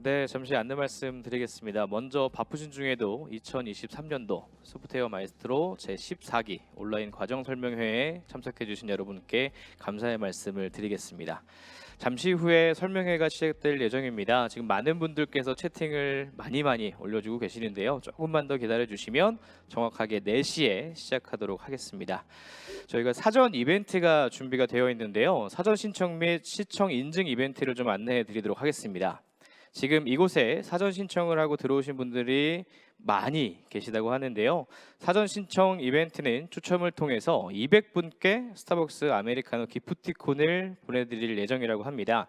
네, 잠시 안내 말씀드리겠습니다. 먼저 바쁘신 중에도 2023년도 소프트웨어 마이스트로 제14기 온라인 과정 설명회에 참석해 주신 여러분께 감사의 말씀을 드리겠습니다. 잠시 후에 설명회가 시작될 예정입니다. 지금 많은 분들께서 채팅을 많이 올려주고 계시는데요. 조금만 더 기다려 주시면 정확하게 4시에 시작하도록 하겠습니다. 저희가 사전 이벤트가 준비가 되어 있는데요. 사전 신청 및 시청 인증 이벤트를 좀 안내해 드리도록 하겠습니다. 지금 이곳에 사전 신청을 하고 들어오신 분들이 많이 계시다고 하는데요. 사전 신청 이벤트는 추첨을 통해서 200분께 스타벅스 아메리카노 기프티콘을 보내드릴 예정이라고 합니다.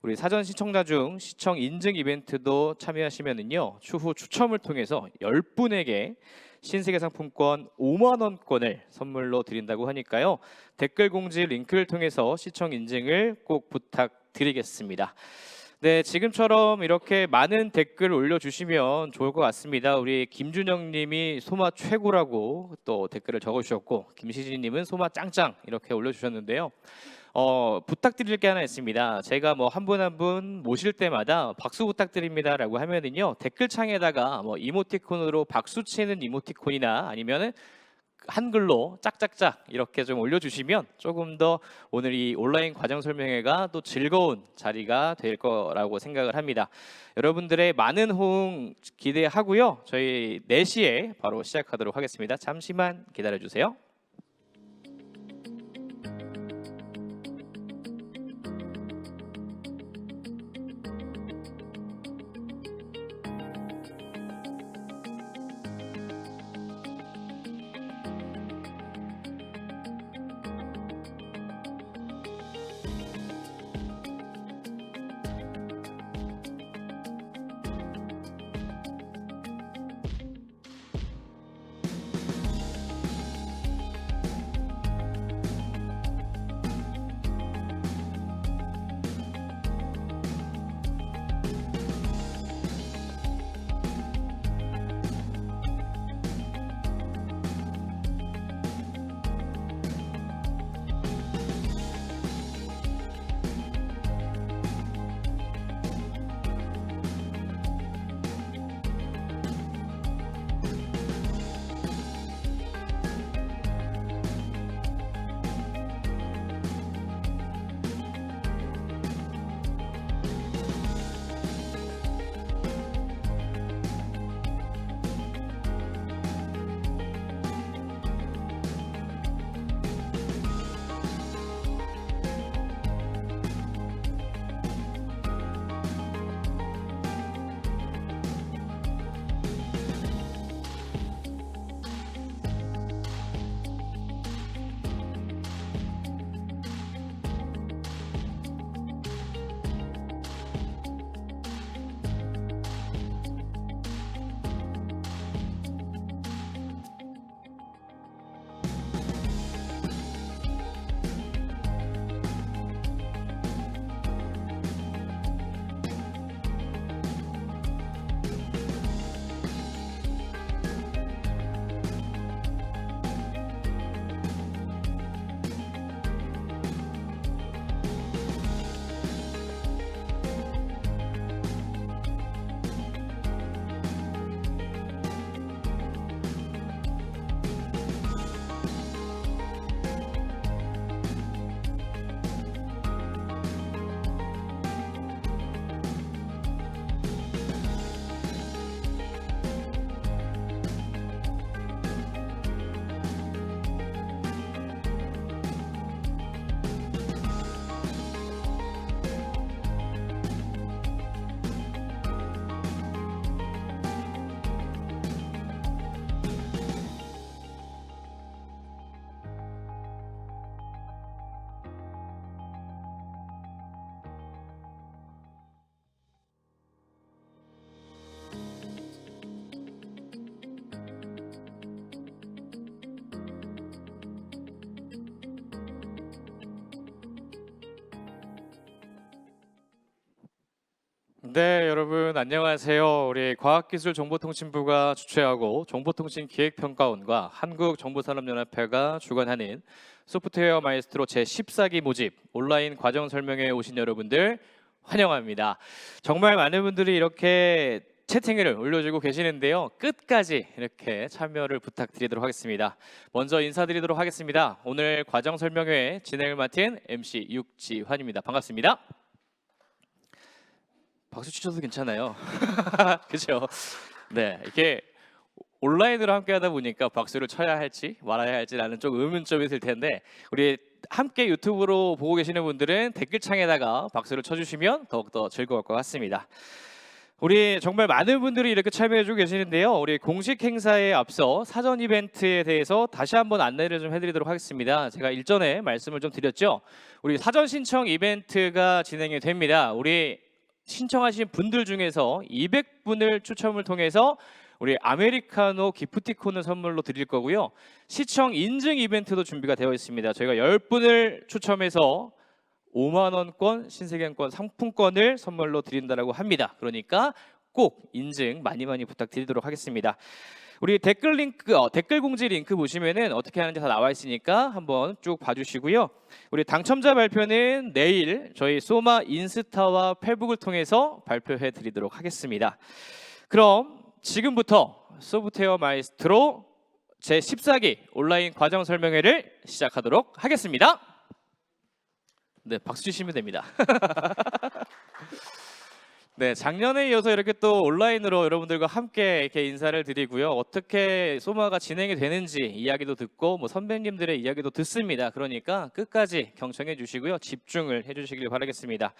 우리 사전 신청자 중 시청 인증 이벤트도 참여하시면은요, 추후 추첨을 통해서 10분에게 신세계 상품권 5만 원권을 선물로 드린다고 하니까요. 댓글 공지 링크를 통해서 시청 인증을 꼭 부탁드리겠습니다. 네, 지금처럼 이렇게 많은 댓글 올려주시면 좋을 것 같습니다. 우리 김준영 님이 소마 최고라고 또 댓글을 적어주셨고, 김시진 님은 소마 짱짱 이렇게 올려주셨는데요. 부탁드릴 게 하나 있습니다. 제가 뭐 한 분 한 분 모실 때마다 박수 부탁드립니다라고 하면은요, 댓글창에다가 뭐 이모티콘으로 박수 치는 이모티콘이나 아니면은 한글로 짝짝짝 이렇게 좀 올려주시면 조금 더 오늘 이 온라인 과정 설명회가 또 즐거운 자리가 될 거라고 생각을 합니다. 여러분들의 많은 호응 기대하고요. 저희 4시에 바로 시작하도록 하겠습니다. 잠시만 기다려주세요. 네, 여러분 안녕하세요. 우리 과학기술정보통신부가 주최하고 정보통신기획평가원과 한국정보산업연합회가 주관하는 소프트웨어 마이스트로 제14기 모집 온라인 과정 설명회에 오신 여러분들 환영합니다. 정말 많은 분들이 이렇게 채팅을 올려주고 계시는데요. 끝까지 이렇게 참여를 부탁드리도록 하겠습니다. 먼저 인사드리도록 하겠습니다. 오늘 과정 설명회 진행을 맡은 MC 육지환입니다. 반갑습니다. 박수 치셔도 괜찮아요. 그렇죠? 네, 이렇게 온라인으로 함께 하다 보니까 박수를 쳐야 할지 말아야 할지라는 좀 의문점이 들 텐데 우리 함께 유튜브로 보고 계시는 분들은 댓글창에다가 박수를 쳐주시면 더욱더 즐거울 것 같습니다. 우리 정말 많은 분들이 이렇게 참여해주고 계시는데요. 우리 공식 행사에 앞서 사전 이벤트에 대해서 다시 한번 안내를 좀 해드리도록 하겠습니다. 제가 일전에 말씀을 좀 드렸죠. 우리 사전 신청 이벤트가 진행이 됩니다. 우리 신청하신 분들 중에서 200분을 추첨을 통해서 우리 아메리카노 기프티콘을 선물로 드릴 거고요. 시청 인증 이벤트도 준비가 되어 있습니다. 저희가 10분을 추첨해서 5만 원권 신세계관권 상품권을 선물로 드린다라고 합니다. 그러니까 꼭 인증 많이 부탁드리도록 하겠습니다. 우리 댓글 링크, 댓글 공지 링크 보시면은 어떻게 하는지 다 나와 있으니까 한번 쭉 봐주시고요. 우리 당첨자 발표는 내일 저희 소마 인스타와 페북을 통해서 발표해 드리도록 하겠습니다. 그럼 지금부터 소프트웨어 마이스트로 제14기 온라인 과정 설명회를 시작하도록 하겠습니다. 네, 박수 주시면 됩니다. 네, 작년에 이어서 이렇게 또 온라인으로 여러분들과 함께 이렇게 인사를 드리고요. 어떻게 소마가 진행이 되는지 이야기도 듣고 뭐 선배님들의 이야기도 듣습니다. 그러니까 끝까지 경청해 주시고요. 집중을 해 주시길 바라겠습니다.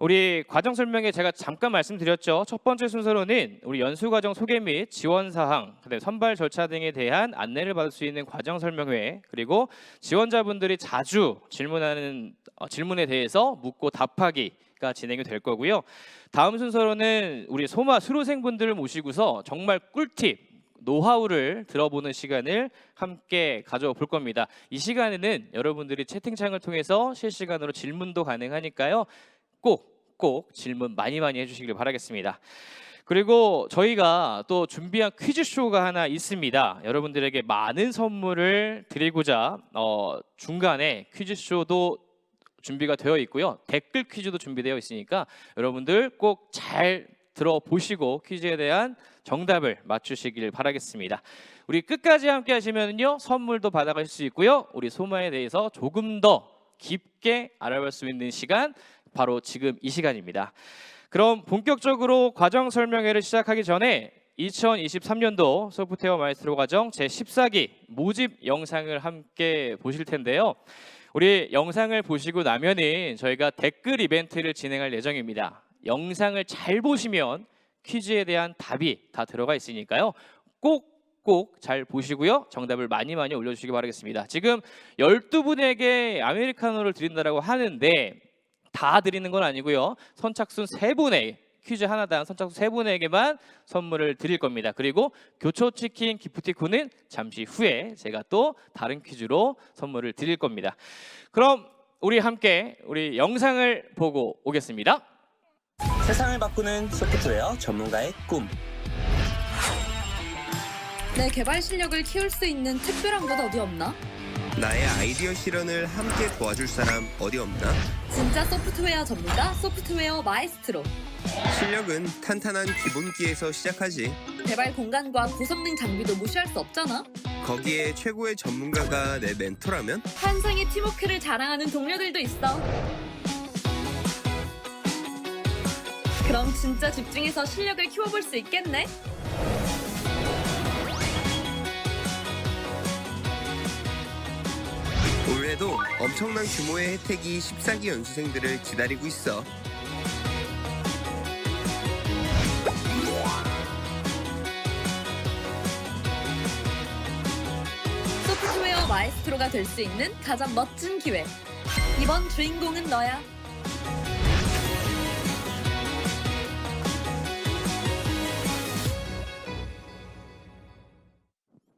우리 과정 설명에 제가 잠깐 말씀드렸죠. 첫 번째 순서로는 우리 연수 과정 소개 및 지원 사항, 선발 절차 등에 대한 안내를 받을 수 있는 과정 설명회, 그리고 지원자분들이 자주 질문하는 질문에 대해서 묻고 답하기가 진행이 될 거고요. 다음 순서로는 우리 소마 수료생분들을 모시고서 정말 꿀팁, 노하우를 들어보는 시간을 함께 가져볼 겁니다. 이 시간에는 여러분들이 채팅창을 통해서 실시간으로 질문도 가능하니까요. 꼭 질문 많이 해주시길 바라겠습니다. 그리고 저희가 또 준비한 퀴즈쇼가 하나 있습니다. 여러분들에게 많은 선물을 드리고자 중간에 퀴즈쇼도 준비가 되어 있고요. 댓글 퀴즈도 준비되어 있으니까 여러분들 꼭 잘 들어보시고 퀴즈에 대한 정답을 맞추시길 바라겠습니다. 우리 끝까지 함께 하시면요 선물도 받아가실 수 있고요. 우리 소마에 대해서 조금 더 깊게 알아볼 수 있는 시간, 바로 지금 이 시간입니다. 그럼 본격적으로 과정 설명회를 시작하기 전에 2023년도 소프트웨어 마이스트로 과정 제14기 모집 영상을 함께 보실 텐데요. 우리 영상을 보시고 나면은 저희가 댓글 이벤트를 진행할 예정입니다. 영상을 잘 보시면 퀴즈에 대한 답이 다 들어가 있으니까요. 꼭 잘 보시고요. 정답을 많이 올려주시기 바라겠습니다. 지금 12분에게 아메리카노를 드린다고 하는데 다 드리는 건 아니고요. 선착순 3분에 퀴즈 하나당 선착순 3분에게만 선물을 드릴 겁니다. 그리고 교초치킨 기프티콘은 잠시 후에 제가 또 다른 퀴즈로 선물을 드릴 겁니다. 그럼 우리 함께 우리 영상을 보고 오겠습니다. 세상을 바꾸는 소프트웨어 전문가의 꿈. 내 개발 실력을 키울 수 있는 특별한 곳 어디 없나? 나의 아이디어 실현을 함께 도와줄 사람 어디 없나? 진짜 소프트웨어 전문가 소프트웨어 마에스트로. 실력은 탄탄한 기본기에서 시작하지. 개발 공간과 고성능 장비도 무시할 수 없잖아. 거기에 최고의 전문가가 내 멘토라면? 환상의 팀워크를 자랑하는 동료들도 있어. 그럼 진짜 집중해서 실력을 키워볼 수 있겠네? 올해도 엄청난 규모의 혜택이 14기 연수생들을 기다리고 있어. 소프트웨어 마에스트로가 될 수 있는 가장 멋진 기회. 이번 주인공은 너야.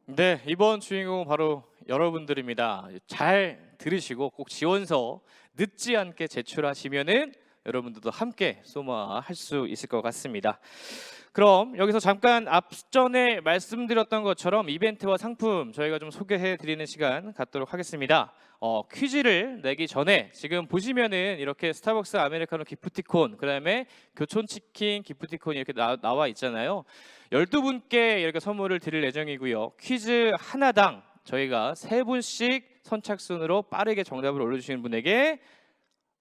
네, 이번 주인공은 바로 여러분들입니다. 잘 들으시고 꼭 지원서 늦지 않게 제출하시면은 여러분들도 함께 소모할 수 있을 것 같습니다. 그럼 여기서 잠깐 앞전에 말씀드렸던 것처럼 이벤트와 상품 저희가 좀 소개해 드리는 시간 갖도록 하겠습니다. 퀴즈를 내기 전에 지금 보시면은 이렇게 스타벅스 아메리카노 기프티콘, 그다음에 교촌치킨 기프티콘이 이렇게 나와 있잖아요. 12분께 이렇게 선물을 드릴 예정이고요. 퀴즈 하나당 저희가 3분씩 선착순으로 빠르게 정답을 올려주시는 분에게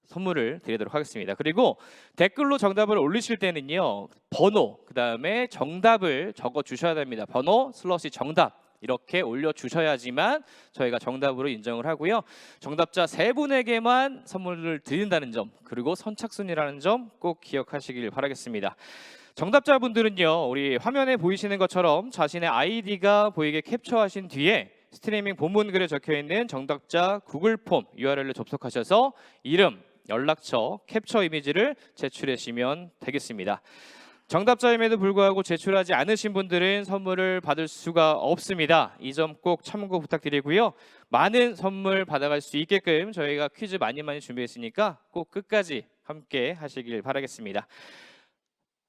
선물을 드리도록 하겠습니다. 그리고 댓글로 정답을 올리실 때는요, 번호, 그다음에 정답을 적어 주셔야 됩니다. 번호 / 정답 이렇게 올려주셔야지만 저희가 정답으로 인정을 하고요. 정답자 3분에게만 선물을 드린다는 점, 그리고 선착순이라는 점 꼭 기억하시길 바라겠습니다. 정답자분들은요, 우리 화면에 보이시는 것처럼 자신의 아이디가 보이게 캡처하신 뒤에 스트리밍 본문글에 적혀있는 정답자 구글 폼 URL을 접속하셔서 이름, 연락처, 캡처 이미지를 제출해 주시면 되겠습니다. 정답자임에도 불구하고 제출하지 않으신 분들은 선물을 받을 수가 없습니다. 이 점 꼭 참고 부탁드리고요. 많은 선물 받아갈 수 있게끔 저희가 퀴즈 많이 준비했으니까 꼭 끝까지 함께 하시길 바라겠습니다.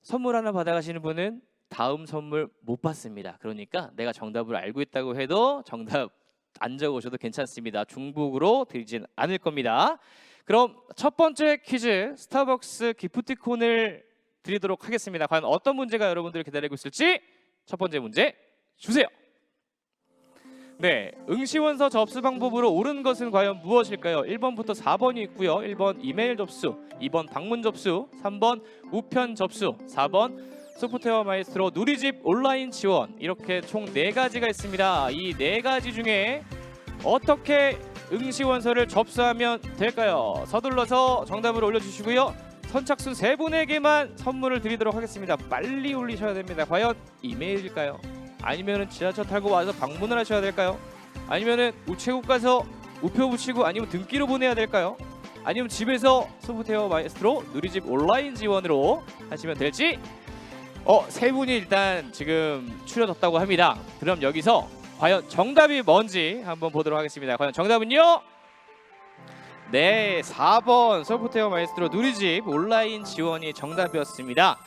선물 하나 받아가시는 분은 다음 선물 못 받습니다. 그러니까 내가 정답을 알고 있다고 해도 정답 안 적으셔도 괜찮습니다. 중복으로 드리진 않을 겁니다. 그럼 첫 번째 퀴즈 스타벅스 기프티콘을 드리도록 하겠습니다. 과연 어떤 문제가 여러분들을 기다리고 있을지 첫 번째 문제 주세요. 네, 응시원서 접수 방법으로 옳은 것은 과연 무엇일까요? 1번부터 4번이 있고요. 1번 이메일 접수, 2번 방문 접수, 3번 우편 접수, 4번 소프트웨어 마이스트로 누리집 온라인 지원, 이렇게 총 4가지가 있습니다. 이 4가지 중에 어떻게 응시원서를 접수하면 될까요? 서둘러서 정답을 올려주시고요. 선착순 3분에게만 선물을 드리도록 하겠습니다. 빨리 올리셔야 됩니다. 과연 이메일일까요? 아니면 지하철 타고 와서 방문을 하셔야 될까요? 아니면 우체국 가서 우표 붙이고 아니면 등기로 보내야 될까요? 아니면 집에서 소프트웨어 마이스트로 누리집 온라인 지원으로 하시면 될지 3분이 일단 지금 추려졌다고 합니다. 그럼 여기서 과연 정답이 뭔지 한번 보도록 하겠습니다. 과연 정답은요? 네, 4번 소프트웨어 마이스트로 누리집 온라인 지원이 정답이었습니다.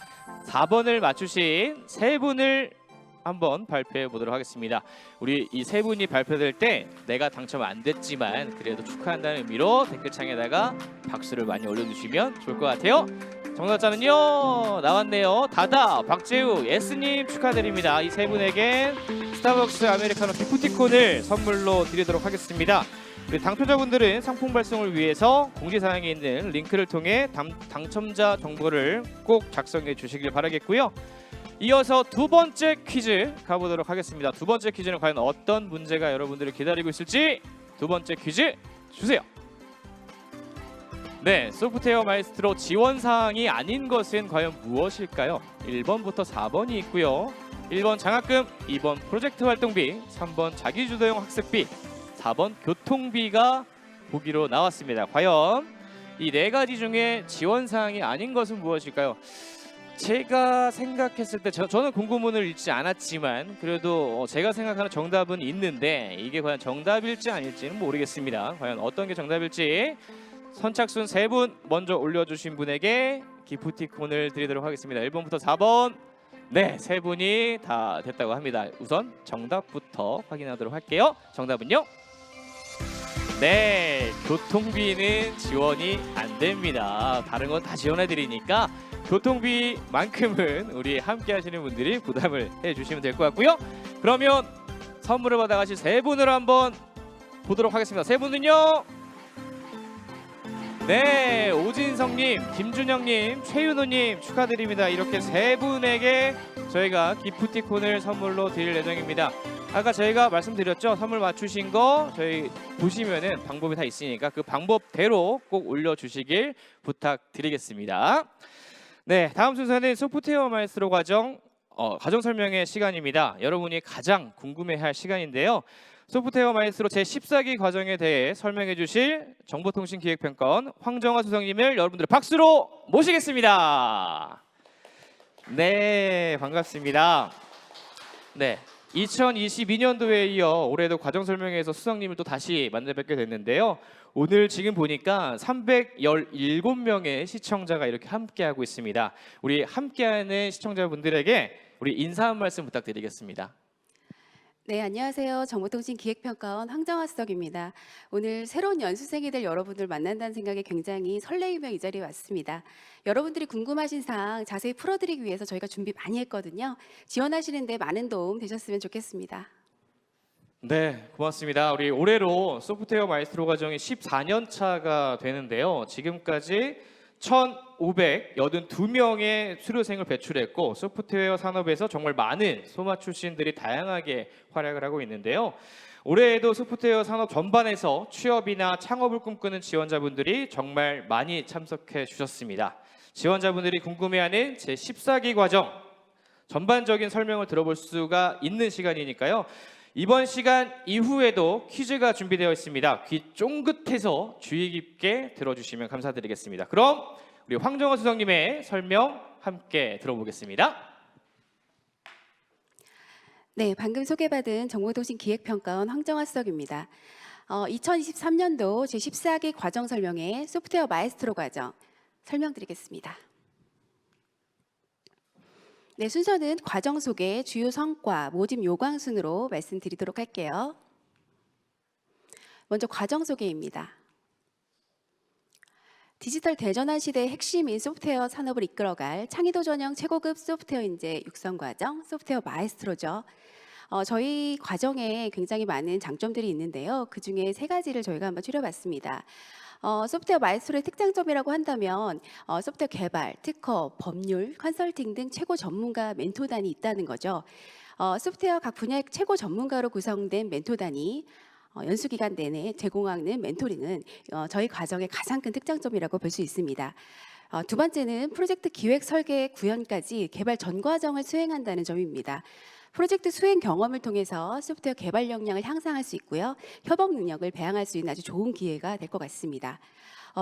4번을 맞추신 3분을 한번 발표해 보도록 하겠습니다. 우리 이 3분이 발표될 때 내가 당첨 안 됐지만 그래도 축하한다는 의미로 댓글창에다가 박수를 많이 올려주시면 좋을 것 같아요. 정답자는요, 나왔네요. 다다, 박재우, 예스님 축하드립니다. 이 3분에겐 스타벅스 아메리카노 기프티콘을 선물로 드리도록 하겠습니다. 우리 당첨자분들은 상품 발송을 위해서 공지사항에 있는 링크를 통해 당첨자 정보를 꼭 작성해 주시길 바라겠고요. 이어서 두 번째 퀴즈 가보도록 하겠습니다. 두 번째 퀴즈는 과연 어떤 문제가 여러분들을 기다리고 있을지 두 번째 퀴즈 주세요. 네, 소프트웨어 마이스트로 지원사항이 아닌 것은 과연 무엇일까요? 1번부터 4번이 있고요. 1번 장학금, 2번 프로젝트 활동비, 3번 자기주도형 학습비, 4번 교통비가 보기로 나왔습니다. 과연 이 4가지 중에 지원사항이 아닌 것은 무엇일까요? 제가 생각했을 때 저는 공고문을 읽지 않았지만 그래도 제가 생각하는 정답은 있는데 이게 과연 정답일지 아닐지는 모르겠습니다. 과연 어떤 게 정답일지 선착순 3분 먼저 올려주신 분에게 기프티콘을 드리도록 하겠습니다. 1번부터 4번 네, 3분이 다 됐다고 합니다. 우선 정답부터 확인하도록 할게요. 정답은요? 네, 교통비는 지원이 안 됩니다. 다른 건 다 지원해 드리니까 교통비만큼은 우리 함께 하시는 분들이 부담을 해주시면 될 것 같고요. 그러면 선물을 받아가실 3분을 한번 보도록 하겠습니다. 3분은요, 네, 오진성님, 김준영님, 최윤호님 축하드립니다. 이렇게 3분에게 저희가 기프티콘을 선물로 드릴 예정입니다. 아까 저희가 말씀드렸죠. 선물 맞추신 거 저희 보시면은 방법이 다 있으니까 그 방법대로 꼭 올려주시길 부탁드리겠습니다. 네, 다음 순서는 소프트웨어 마이스트로 과정 설명의 시간입니다. 여러분이 가장 궁금해할 시간인데요. 소프트웨어 마이스트로 제14기 과정에 대해 설명해 주실 정보통신기획평가원 황정화 수석님을 여러분들 박수로 모시겠습니다. 네, 반갑습니다. 네, 2022년도에 이어 올해도 과정 설명회에서 수석님을 또 다시 만나뵙게 됐는데요. 오늘 지금 보니까 317명의 시청자가 이렇게 함께하고 있습니다. 우리 함께하는 시청자분들에게 우리 인사 한 말씀 부탁드리겠습니다. 네, 안녕하세요. 정보통신 기획평가원 황정아 수석입니다. 오늘 새로운 연수생이 될 여러분들 만난다는 생각에 굉장히 설레이며 이 자리에 왔습니다. 여러분들이 궁금하신 사항 자세히 풀어드리기 위해서 저희가 준비 많이 했거든요. 지원하시는데 많은 도움 되셨으면 좋겠습니다. 네, 고맙습니다. 우리 올해로 소프트웨어 마이스트로 과정이 14년 차가 되는데요. 지금까지 1,582명의 수료생을 배출했고 소프트웨어 산업에서 정말 많은 소마 출신들이 다양하게 활약을 하고 있는데요. 올해에도 소프트웨어 산업 전반에서 취업이나 창업을 꿈꾸는 지원자분들이 정말 많이 참석해 주셨습니다. 지원자분들이 궁금해하는 제14기 과정 전반적인 설명을 들어볼 수가 있는 시간이니까요. 이번 시간 이후에도 퀴즈가 준비되어 있습니다. 귀 쫑긋해서 주의 깊게 들어주시면 감사드리겠습니다. 그럼 우리 황정호 수석님의 설명 함께 들어보겠습니다. 네, 방금 소개받은 정보통신 기획평가원 황정아 수석입니다. 2023년도 제14기 과정 설명회 소프트웨어 마에스트로 과정 설명드리겠습니다. 네, 순서는 과정 소개, 주요 성과, 모집 요강 순으로 말씀드리도록 할게요. 먼저 과정 소개입니다. 디지털 대전환 시대의 핵심인 소프트웨어 산업을 이끌어갈 창의도 전형 최고급 소프트웨어 인재 육성 과정, 소프트웨어 마에스트로죠. 저희 과정에 굉장히 많은 장점들이 있는데요. 그중에 세 가지를 저희가 한번 추려봤습니다. 소프트웨어 마에스트로의 특장점이라고 한다면 소프트웨어 개발, 특허, 법률, 컨설팅 등 최고 전문가 멘토단이 있다는 거죠. 소프트웨어 각 분야의 최고 전문가로 구성된 멘토단이 연수기간 내내 제공하는 멘토링은 저희 과정의 가장 큰 특장점이라고 볼 수 있습니다. 두 번째는 프로젝트 기획, 설계, 구현까지 개발 전 과정을 수행한다는 점입니다. 프로젝트 수행 경험을 통해서 소프트웨어 개발 역량을 향상할 수 있고요. 협업 능력을 배양할 수 있는 아주 좋은 기회가 될 것 같습니다.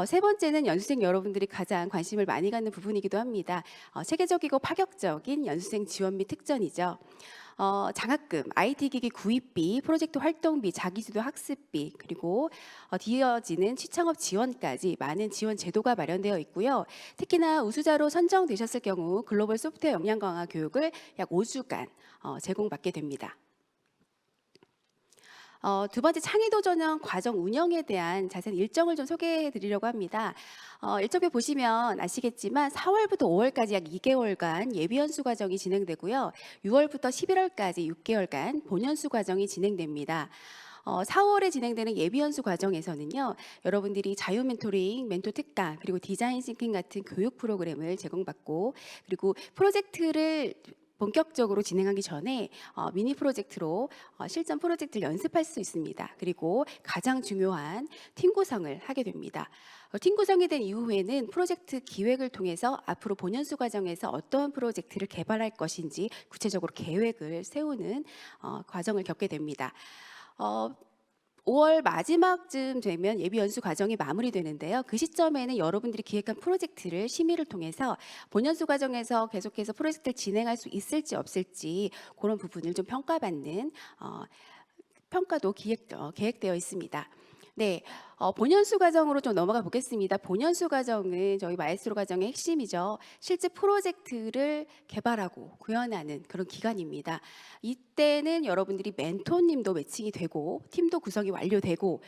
세 번째는 연수생 여러분들이 가장 관심을 많이 갖는 부분이기도 합니다. 체계적이고 파격적인 연수생 지원 및 특전이죠. 장학금, IT기기 구입비, 프로젝트 활동비, 자기주도 학습비, 그리고 이어지는 취창업 지원까지 많은 지원 제도가 마련되어 있고요. 특히나 우수자로 선정되셨을 경우 글로벌 소프트웨어 역량 강화 교육을 약 5주간 제공받게 됩니다. 두 번째 창의도 전형 과정 운영에 대한 자세한 일정을 좀 소개해 드리려고 합니다. 일정표 보시면 아시겠지만 4월부터 5월까지 약 2개월간 예비 연수 과정이 진행되고요. 6월부터 11월까지 6개월간 본연수 과정이 진행됩니다. 4월에 진행되는 예비 연수 과정에서는요, 여러분들이 자유 멘토링, 멘토 특강, 그리고 디자인 싱킹 같은 교육 프로그램을 제공받고, 그리고 프로젝트를 본격적으로 진행하기 전에 미니 프로젝트로 실전 프로젝트를 연습할 수 있습니다. 그리고 가장 중요한 팀 구성을 하게 됩니다. 팀 구성이 된 이후에는 프로젝트 기획을 통해서 앞으로 본연수 과정에서 어떤 프로젝트를 개발할 것인지 구체적으로 계획을 세우는 과정을 겪게 됩니다. 5월 마지막쯤 되면 예비 연수 과정이 마무리되는데요. 그 시점에는 여러분들이 기획한 프로젝트를 심의를 통해서 본연수 과정에서 계속해서 프로젝트를 진행할 수 있을지 없을지 그런 부분을 좀 평가받는 평가도 계획되어 있습니다. 네, 본연수 과정으로 좀 넘어가 보겠습니다. 본연수 과정은 저희 마에스트로 과정의 핵심이죠. 실제 프로젝트를 개발하고 구현하는 그런 기간입니다. 이때는 여러분들이 멘토님도 매칭이 되고 팀도 구성이 완료되고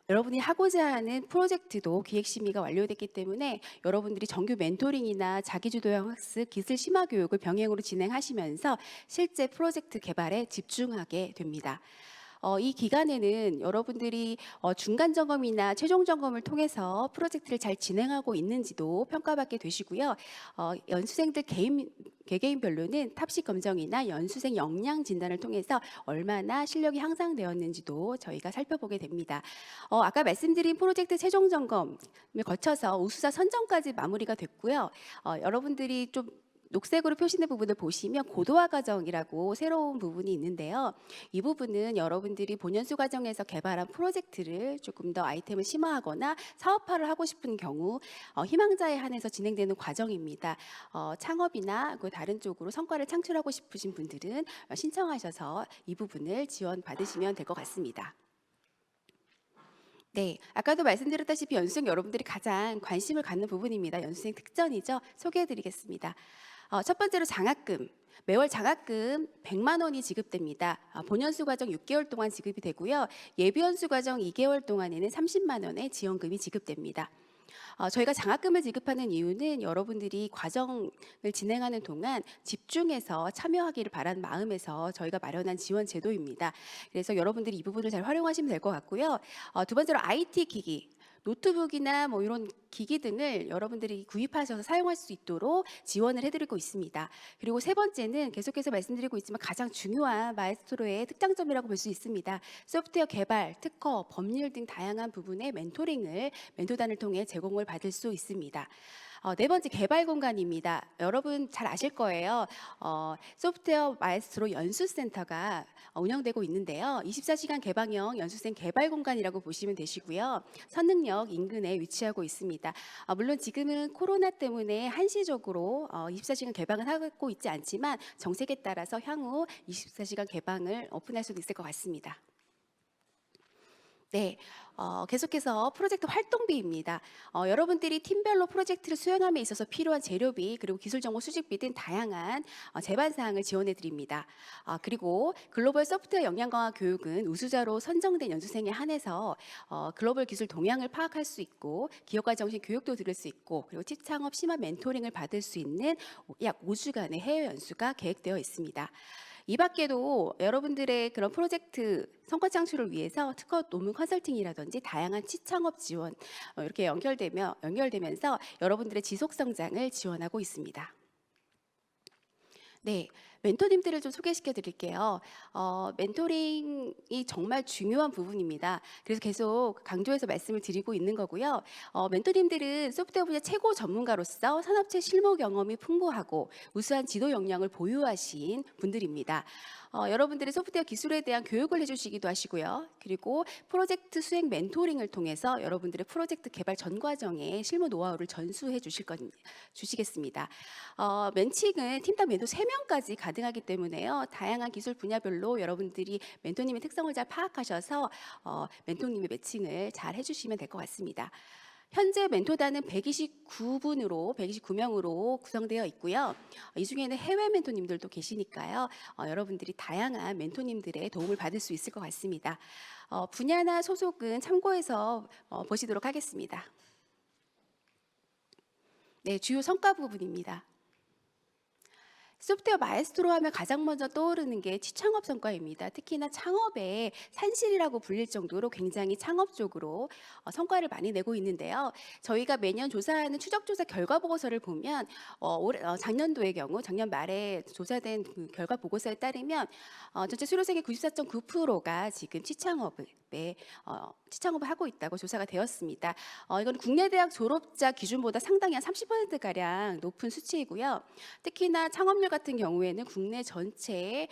여러분이 하고자 하는 프로젝트도 기획 심의가 완료됐기 때문에 여러분들이 정규 멘토링이나 자기주도형 학습, 기술 심화 교육을 병행으로 진행하시면서 실제 프로젝트 개발에 집중하게 됩니다. 이 기간에는 여러분들이 중간 점검이나 최종 점검을 통해서 프로젝트를 잘 진행하고 있는지도 평가받게 되시고요. 연수생들 개개인별로는 탑식 검정이나 연수생 역량 진단을 통해서 얼마나 실력이 향상되었는지도 저희가 살펴보게 됩니다. 아까 말씀드린 프로젝트 최종 점검을 거쳐서 우수자 선정까지 마무리가 됐고요. 여러분들이 좀 녹색으로 표시된 부분을 보시면 고도화 과정이라고 새로운 부분이 있는데요. 이 부분은 여러분들이 본연수 과정에서 개발한 프로젝트를 조금 더 아이템을 심화하거나 사업화를 하고 싶은 경우 희망자에 한해서 진행되는 과정입니다. 창업이나 그 다른 쪽으로 성과를 창출하고 싶으신 분들은 신청하셔서 이 부분을 지원받으시면 될 것 같습니다. 네, 아까도 말씀드렸다시피 연수생 여러분들이 가장 관심을 갖는 부분입니다. 연수생 특전이죠. 소개해드리겠습니다. 첫 번째로 장학금. 매월 장학금 100만 원이 지급됩니다. 본연수 과정 6개월 동안 지급이 되고요. 예비연수 과정 2개월 동안에는 30만 원의 지원금이 지급됩니다. 저희가 장학금을 지급하는 이유는 여러분들이 과정을 진행하는 동안 집중해서 참여하기를 바라는 마음에서 저희가 마련한 지원 제도입니다. 그래서 여러분들이 이 부분을 잘 활용하시면 될 것 같고요. 두 번째로 IT 기기. 노트북이나 뭐 이런 기기 등을 여러분들이 구입하셔서 사용할 수 있도록 지원을 해드리고 있습니다. 그리고 세 번째는 계속해서 말씀드리고 있지만 가장 중요한 마에스트로의 특장점이라고 볼 수 있습니다. 소프트웨어 개발, 특허, 법률 등 다양한 부분의 멘토링을 멘토단을 통해 제공을 받을 수 있습니다. 네 번째 개발 공간입니다. 여러분 잘 아실 거예요. 소프트웨어 마에스트로 연수센터가 운영되고 있는데요. 24시간 개방형 연수생 개발 공간이라고 보시면 되시고요. 선능력 인근에 위치하고 있습니다. 물론 지금은 코로나 때문에 한시적으로 24시간 개방을 하고 있지 않지만 정책에 따라서 향후 24시간 개방을 오픈할 수도 있을 것 같습니다. 네, 계속해서 프로젝트 활동비입니다. 여러분들이 팀별로 프로젝트를 수행함에 있어서 필요한 재료비 그리고 기술정보 수집비 등 다양한 제반 사항을 지원해 드립니다. 그리고 글로벌 소프트웨어 역량 강화 교육은 우수자로 선정된 연수생에 한해서 글로벌 기술 동향을 파악할 수 있고 기업가 정신 교육도 들을 수 있고 그리고 취창업 심화 멘토링을 받을 수 있는 약 5주간의 해외 연수가 계획되어 있습니다. 이 밖에도 여러분들의 그런 프로젝트 성과 창출을 위해서 특허 논문 컨설팅이라든지 다양한 취창업 지원 이렇게 연결되면서 여러분들의 지속 성장을 지원하고 있습니다. 네, 멘토님들을 좀 소개시켜 드릴게요. 멘토링이 정말 중요한 부분입니다. 그래서 계속 강조해서 말씀을 드리고 있는 거고요. 멘토님들은 소프트웨어 분야 최고 전문가로서 산업체 실무 경험이 풍부하고 우수한 지도 역량을 보유하신 분들입니다. 여러분들의 소프트웨어 기술에 대한 교육을 해주시기도 하시고요. 그리고 프로젝트 수행 멘토링을 통해서 여러분들의 프로젝트 개발 전 과정의 실무 노하우를 전수해 주시겠습니다. 멘칭은 팀당 멘토 3명까지 가능하기 때문에요. 다양한 기술 분야별로 여러분들이 멘토님의 특성을 잘 파악하셔서 멘토님의 매칭을 잘 해주시면 될 것 같습니다. 현재 멘토단은 129명으로 구성되어 있고요. 이 중에는 해외 멘토님들도 계시니까요. 여러분들이 다양한 멘토님들의 도움을 받을 수 있을 것 같습니다. 분야나 소속은 참고해서 보시도록 하겠습니다. 네, 주요 성과 부분입니다. 소프트웨어 마에스트로 하면 가장 먼저 떠오르는 게 취창업 성과입니다. 특히나 창업의 산실이라고 불릴 정도로 굉장히 창업적으로 성과를 많이 내고 있는데요. 저희가 매년 조사하는 추적조사 결과 보고서를 보면 작년도의 경우 작년 말에 조사된 그 결과 보고서에 따르면 전체 수료생의 94.9%가 지금 취창업을 하고 있다고 조사가 되었습니다. 이건 국내 대학 졸업자 기준보다 상당히 한 30%가량 높은 수치이고요. 특히나 창업률 같은 경우에는 국내 전체의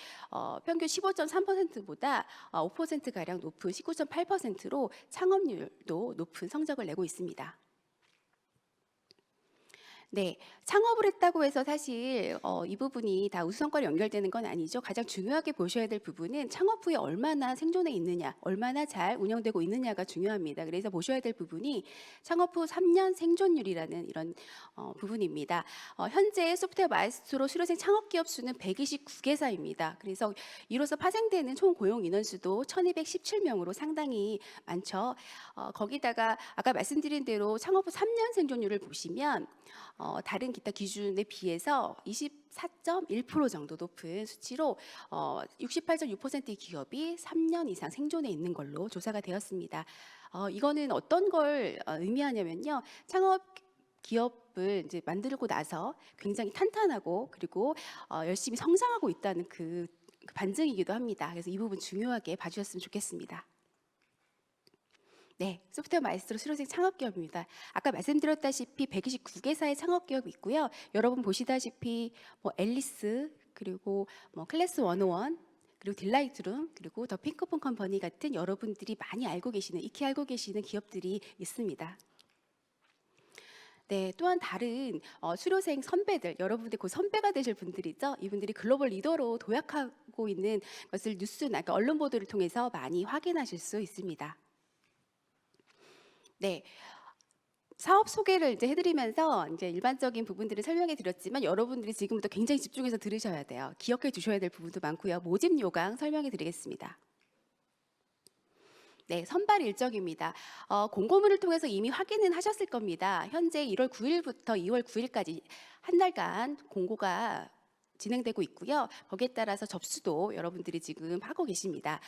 평균 15.3%보다 5%가량 높은 19.8%로 창업률도 높은 성적을 내고 있습니다. 네, 창업을 했다고 해서 사실 이 부분이 다 우수 성과로 연결되는 건 아니죠. 가장 중요하게 보셔야 될 부분은 창업 후에 얼마나 생존해 있느냐, 얼마나 잘 운영되고 있느냐가 중요합니다. 그래서 보셔야 될 부분이 창업 후 3년 생존율이라는 이런 부분입니다. 현재 소프트웨어 마에스트로 수료생 창업기업 수는 129개사입니다. 그래서 이로써 파생되는 총 고용 인원수도 1217명으로 상당히 많죠. 거기다가 아까 말씀드린 대로 창업 후 3년 생존율을 보시면 다른 기타 기준에 비해서 24.1% 정도 높은 수치로 68.6%의 기업이 3년 이상 생존해 있는 걸로 조사가 되었습니다. 이거는 어떤 걸 의미하냐면요. 창업 기업을 이제 만들고 나서 굉장히 탄탄하고 그리고 열심히 성장하고 있다는 그 반증이기도 합니다. 그래서 이 부분 중요하게 봐주셨으면 좋겠습니다. 네, 소프트웨어 마이스트로 수료생 창업기업입니다. 아까 말씀드렸다시피 129개사의 창업기업이 있고요. 여러분 보시다시피 뭐 앨리스 그리고 뭐 클래스 101 그리고 딜라이트룸 그리고 더 핑크폰 컴퍼니 같은 여러분들이 많이 알고 계시는 익히 알고 계시는 기업들이 있습니다. 네, 또한 다른 수료생 선배들, 여러분들 그 선배가 되실 분들이죠. 이분들이 글로벌 리더로 도약하고 있는 것을 뉴스나 그러니까 언론 보도를 통해서 많이 확인하실 수 있습니다. 네. 사업 소개를 이제 해드리면서 이제 일반적인 부분들을 설명해 드렸지만 여러분들이 지금부터 굉장히 집중해서 들으셔야 돼요. 기억해 두셔야 될 부분도 많고요. 모집 요강 설명해 드리겠습니다. 네, 선발 일정입니다. 공고문을 통해서 이미 확인은 하셨을 겁니다. 현재 1월 9일부터 2월 9일까지 한 달간 공고가 진행되고 있고요. 거기에 따라서 접수도 여러분들이 지금 하고 계십니다.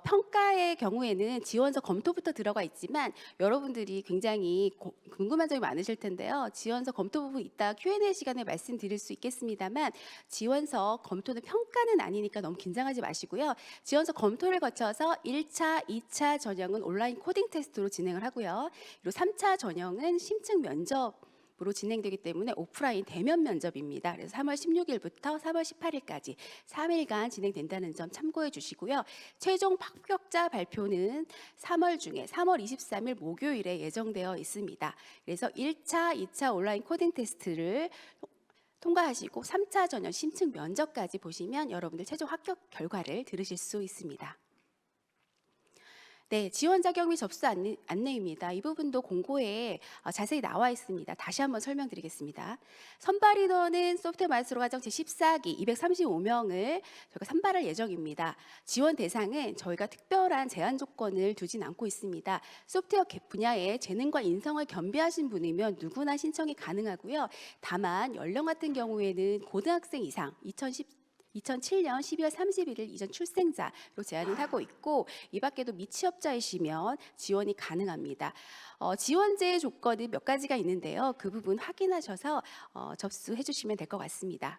평가의 경우에는 지원서 검토부터 들어가 있지만 여러분들이 굉장히 궁금한 점이 많으실 텐데요. 지원서 검토 부분 이따 Q&A 시간에 말씀드릴 수 있겠습니다만 지원서 검토는 평가는 아니니까 너무 긴장하지 마시고요. 지원서 검토를 거쳐서 1차, 2차 전형은 온라인 코딩 테스트로 진행을 하고요. 그리고 3차 전형은 심층 면접 으로 진행되기 때문에 오프라인 대면 면접입니다. 그래서 3월 16일부터 3월 18일까지 3일간 진행된다는 점 참고해 주시고요. 최종 합격자 발표는 3월 중에 3월 23일 목요일에 예정되어 있습니다. 그래서 1차, 2차 온라인 코딩 테스트를 통과하시고 3차 전형 심층 면접까지 보시면 여러분들 최종 합격 결과를 들으실 수 있습니다. 네, 지원 자격 및 접수 안내입니다. 이 부분도 공고에 자세히 나와 있습니다. 다시 한번 설명드리겠습니다. 선발 인원은 소프트웨어 마이스트로 과정 제14기 235명을 저희가 선발할 예정입니다. 지원 대상은 저희가 특별한 제한 조건을 두진 않고 있습니다. 소프트웨어 분야의 재능과 인성을 겸비하신 분이면 누구나 신청이 가능하고요. 다만 연령 같은 경우에는 고등학생 이상 2007년 12월 31일 이전 출생자로 제한을 하고 있고 이 밖에도 미취업자이시면 지원이 가능합니다. 지원제 조건은 몇 가지가 있는데요. 그 부분 확인하셔서 접수해 주시면 될 것 같습니다.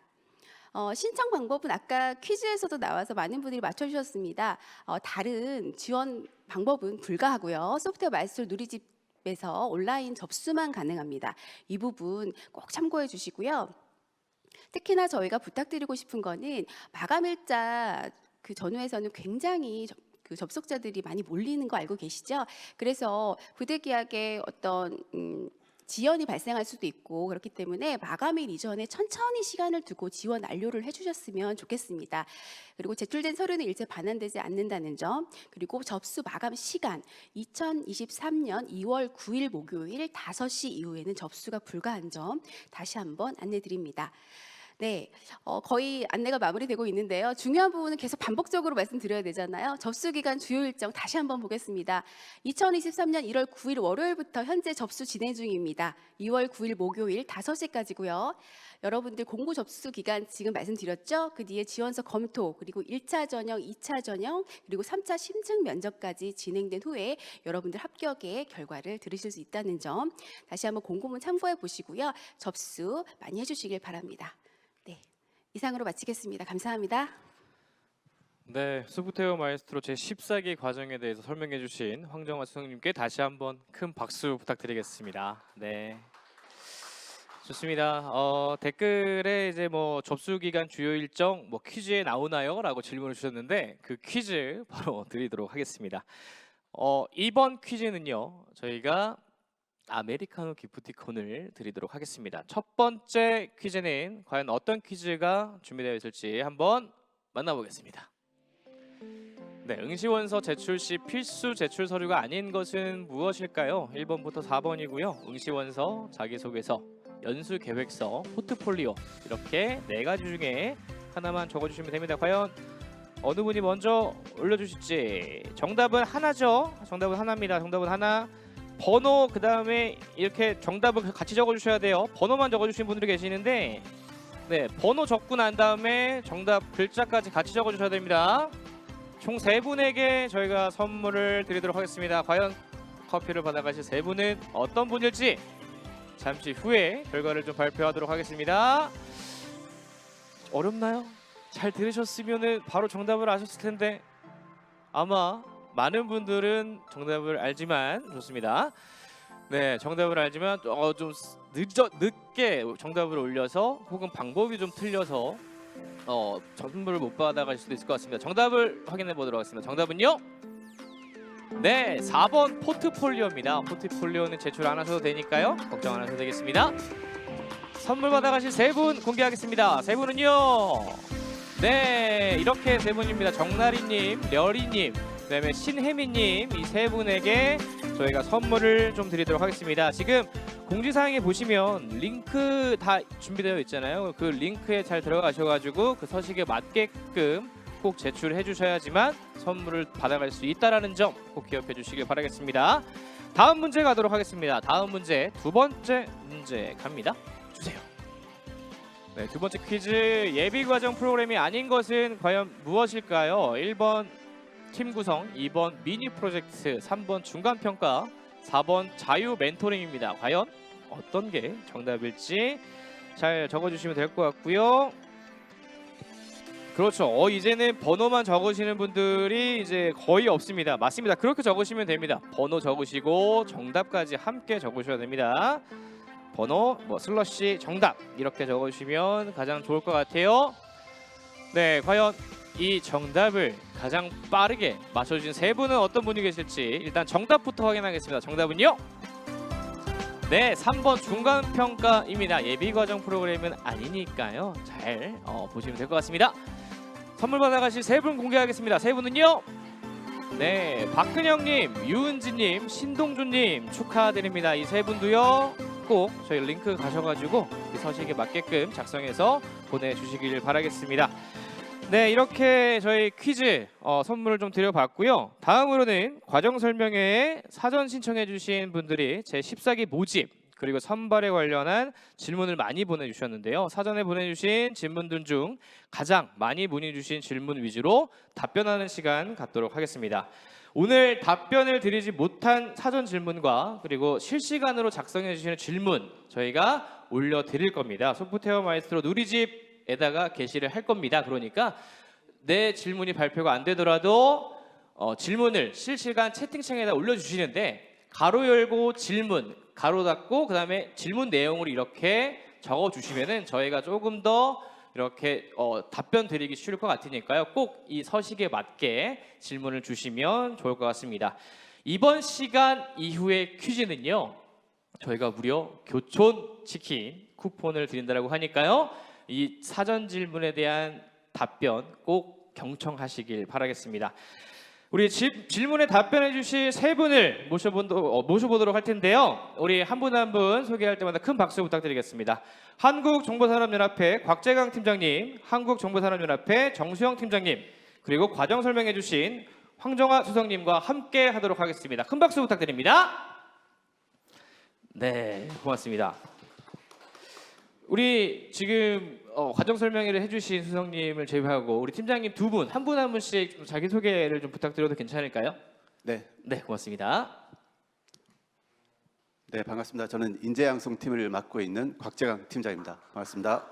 신청 방법은 아까 퀴즈에서도 나와서 많은 분들이 맞춰주셨습니다. 다른 지원 방법은 불가하고요. 소프트웨어 마이스트로 누리집에서 온라인 접수만 가능합니다. 이 부분 꼭 참고해 주시고요. 특히나 저희가 부탁드리고 싶은 거는 마감일자 그 전후에서는 굉장히 그 접속자들이 많이 몰리는 거 알고 계시죠? 그래서 부대기약에 어떤 지연이 발생할 수도 있고 그렇기 때문에 마감일 이전에 천천히 시간을 두고 지원 완료를 해주셨으면 좋겠습니다. 그리고 제출된 서류는 일체 반환되지 않는다는 점, 그리고 접수 마감 시간 2023년 2월 9일 목요일 5시 이후에는 접수가 불가한 점 다시 한번 안내드립니다. 네, 거의 안내가 마무리되고 있는데요. 중요한 부분은 계속 반복적으로 말씀드려야 되잖아요. 접수 기간 주요 일정 다시 한번 보겠습니다. 2023년 1월 9일 월요일부터 현재 접수 진행 중입니다. 2월 9일 목요일 5시까지고요. 여러분들 공고 접수 기간 지금 말씀드렸죠? 그 뒤에 지원서 검토, 그리고 1차 전형, 2차 전형, 그리고 3차 심층 면접까지 진행된 후에 여러분들 합격의 결과를 들으실 수 있다는 점 다시 한번 공고문 참고해 보시고요. 접수 많이 해주시길 바랍니다. 네, 이상으로 마치겠습니다. 감사합니다. 네, 소프트웨어 마이스트로 제14기 과정에 대해서 설명해 주신 황정화 수석님께 다시 한번 큰 박수 부탁드리겠습니다. 네. 좋습니다. 댓글에 이제 뭐 접수 기간 주요 일정 뭐 퀴즈에 나오나요?라고 질문을 주셨는데 그 퀴즈 바로 드리도록 하겠습니다. 이번 퀴즈는요. 저희가 아메리카노 기프티콘을 드리도록 하겠습니다. 첫 번째 퀴즈는 과연 어떤 퀴즈가 준비되어 있을지 한번 만나보겠습니다. 네, 응시원서 제출 시 필수 제출 서류가 아닌 것은 무엇일까요? 1번부터 4번이고요. 응시원서, 자기소개서, 연수계획서, 포트폴리오 이렇게 4가지 중에 하나만 적어주시면 됩니다. 과연 어느 분이 먼저 올려주실지. 정답은 하나죠. 정답은 하나입니다. 정답은 하나. 번호 그 다음에 이렇게 정답을 같이 적어주셔야 돼요. 번호만 적어주신 분들이 계시는데 네, 번호 적고 난 다음에 정답 글자까지 같이 적어주셔야 됩니다. 총 3분에게 저희가 선물을 드리도록 하겠습니다. 과연 커피를 받아가실 3분은 어떤 분일지 잠시 후에 결과를 좀 발표하도록 하겠습니다. 어렵나요? 잘 들으셨으면 바로 정답을 아셨을 텐데 아마 많은 분들은 정답을 알지만 좋습니다. 네, 정답을 알지만 좀 늦게 정답을 올려서 혹은 방법이 좀 틀려서 선물을 못 받아갈 수도 있을 것 같습니다. 정답을 확인해 보도록 하겠습니다. 정답은요? 네, 4번 포트폴리오입니다. 포트폴리오는 제출 안 하셔도 되니까요. 걱정 안 하셔도 되겠습니다. 선물 받아가실 세 분 공개하겠습니다. 세 분은요. 네, 이렇게 세 분입니다. 정나리님, 려리님, 그다음에 신혜미님 이 세 분에게 저희가 선물을 좀 드리도록 하겠습니다. 지금 공지사항에 보시면 링크 다 준비되어 있잖아요. 그 링크에 잘 들어가셔가지고 그 서식에 맞게끔 꼭 제출해 주셔야지만 선물을 받아갈 수 있다라는 점 꼭 기억해 주시길 바라겠습니다. 다음 문제 가도록 하겠습니다. 다음 문제 두 번째 문제 갑니다. 주세요. 네, 두 번째 퀴즈 예비 과정 프로그램이 아닌 것은 과연 무엇일까요? 1번 팀 구성, 2번 미니 프로젝트, 3번 중간 평가, 4번 자유 멘토링입니다. 과연 어떤 게 정답일지 잘 적어주시면 될 것 같고요. 그렇죠. 이제는 번호만 적으시는 분들이 이제 거의 없습니다. 맞습니다. 그렇게 적으시면 됩니다. 번호 적으시고 정답까지 함께 적으셔야 됩니다. 번호, 슬러시, 정답 이렇게 적으시면 가장 좋을 것 같아요. 네, 과연 이 정답을 가장 빠르게 맞춰주신 세 분은 어떤 분이 계실지 일단 정답부터 확인하겠습니다. 정답은요? 네, 3번 중간평가입니다. 예비과정 프로그램은 아니니까요. 잘 보시면 될 것 같습니다. 선물 받아가실 세 분 공개하겠습니다. 세 분은요? 네, 박근영님, 유은지님, 신동준님 축하드립니다. 이 세 분도요. 꼭 저희 링크 가셔가지고 이 서식에 맞게끔 작성해서 보내주시길 바라겠습니다. 네, 이렇게 저희 퀴즈 선물을 좀 드려봤고요. 다음으로는 과정 설명회에 사전 신청해주신 분들이 제 14기 모집 그리고 선발에 관련한 질문을 많이 보내주셨는데요. 사전에 보내주신 질문들 중 가장 많이 문의주신 질문 위주로 답변하는 시간 갖도록 하겠습니다. 오늘 답변을 드리지 못한 사전 질문과 그리고 실시간으로 작성해 주시는 질문 저희가 올려드릴 겁니다. 소프트웨어 마이스트로 누리집에다가 게시를 할 겁니다. 그러니까 내 질문이 발표가 안 되더라도 질문을 실시간 채팅창에다 올려주시는데 가로 열고 질문, 가로 닫고 그다음에 질문 내용을 이렇게 적어주시면은 저희가 조금 더 이렇게 답변 드리기 쉬울 것 같으니까요. 꼭 이 서식에 맞게 질문을 주시면 좋을 것 같습니다. 이번 시간 이후의 퀴즈는요. 저희가 무려 교촌 치킨 쿠폰을 드린다고 하니까요. 이 사전 질문에 대한 답변 꼭 경청하시길 바라겠습니다. 우리 질문에 답변해 주실 세 분을 모셔보도록 할 텐데요. 우리 한 분 한 분 소개할 때마다 큰 박수 부탁드리겠습니다. 한국정보산업연합회 곽재강 팀장님, 한국정보산업연합회 정수영 팀장님, 그리고 과정 설명해 주신 황정아 수석님과 함께 하도록 하겠습니다. 큰 박수 부탁드립니다. 네, 고맙습니다. 우리 지금 과정 설명회를 해주신 수석님을 제외하고 우리 팀장님 두 분, 한 분 한 분씩 좀 자기 소개를 좀 부탁드려도 괜찮을까요? 네, 고맙습니다. 네 반갑습니다. 저는 인재양성팀을 맡고 있는 곽재강 팀장입니다. 반갑습니다.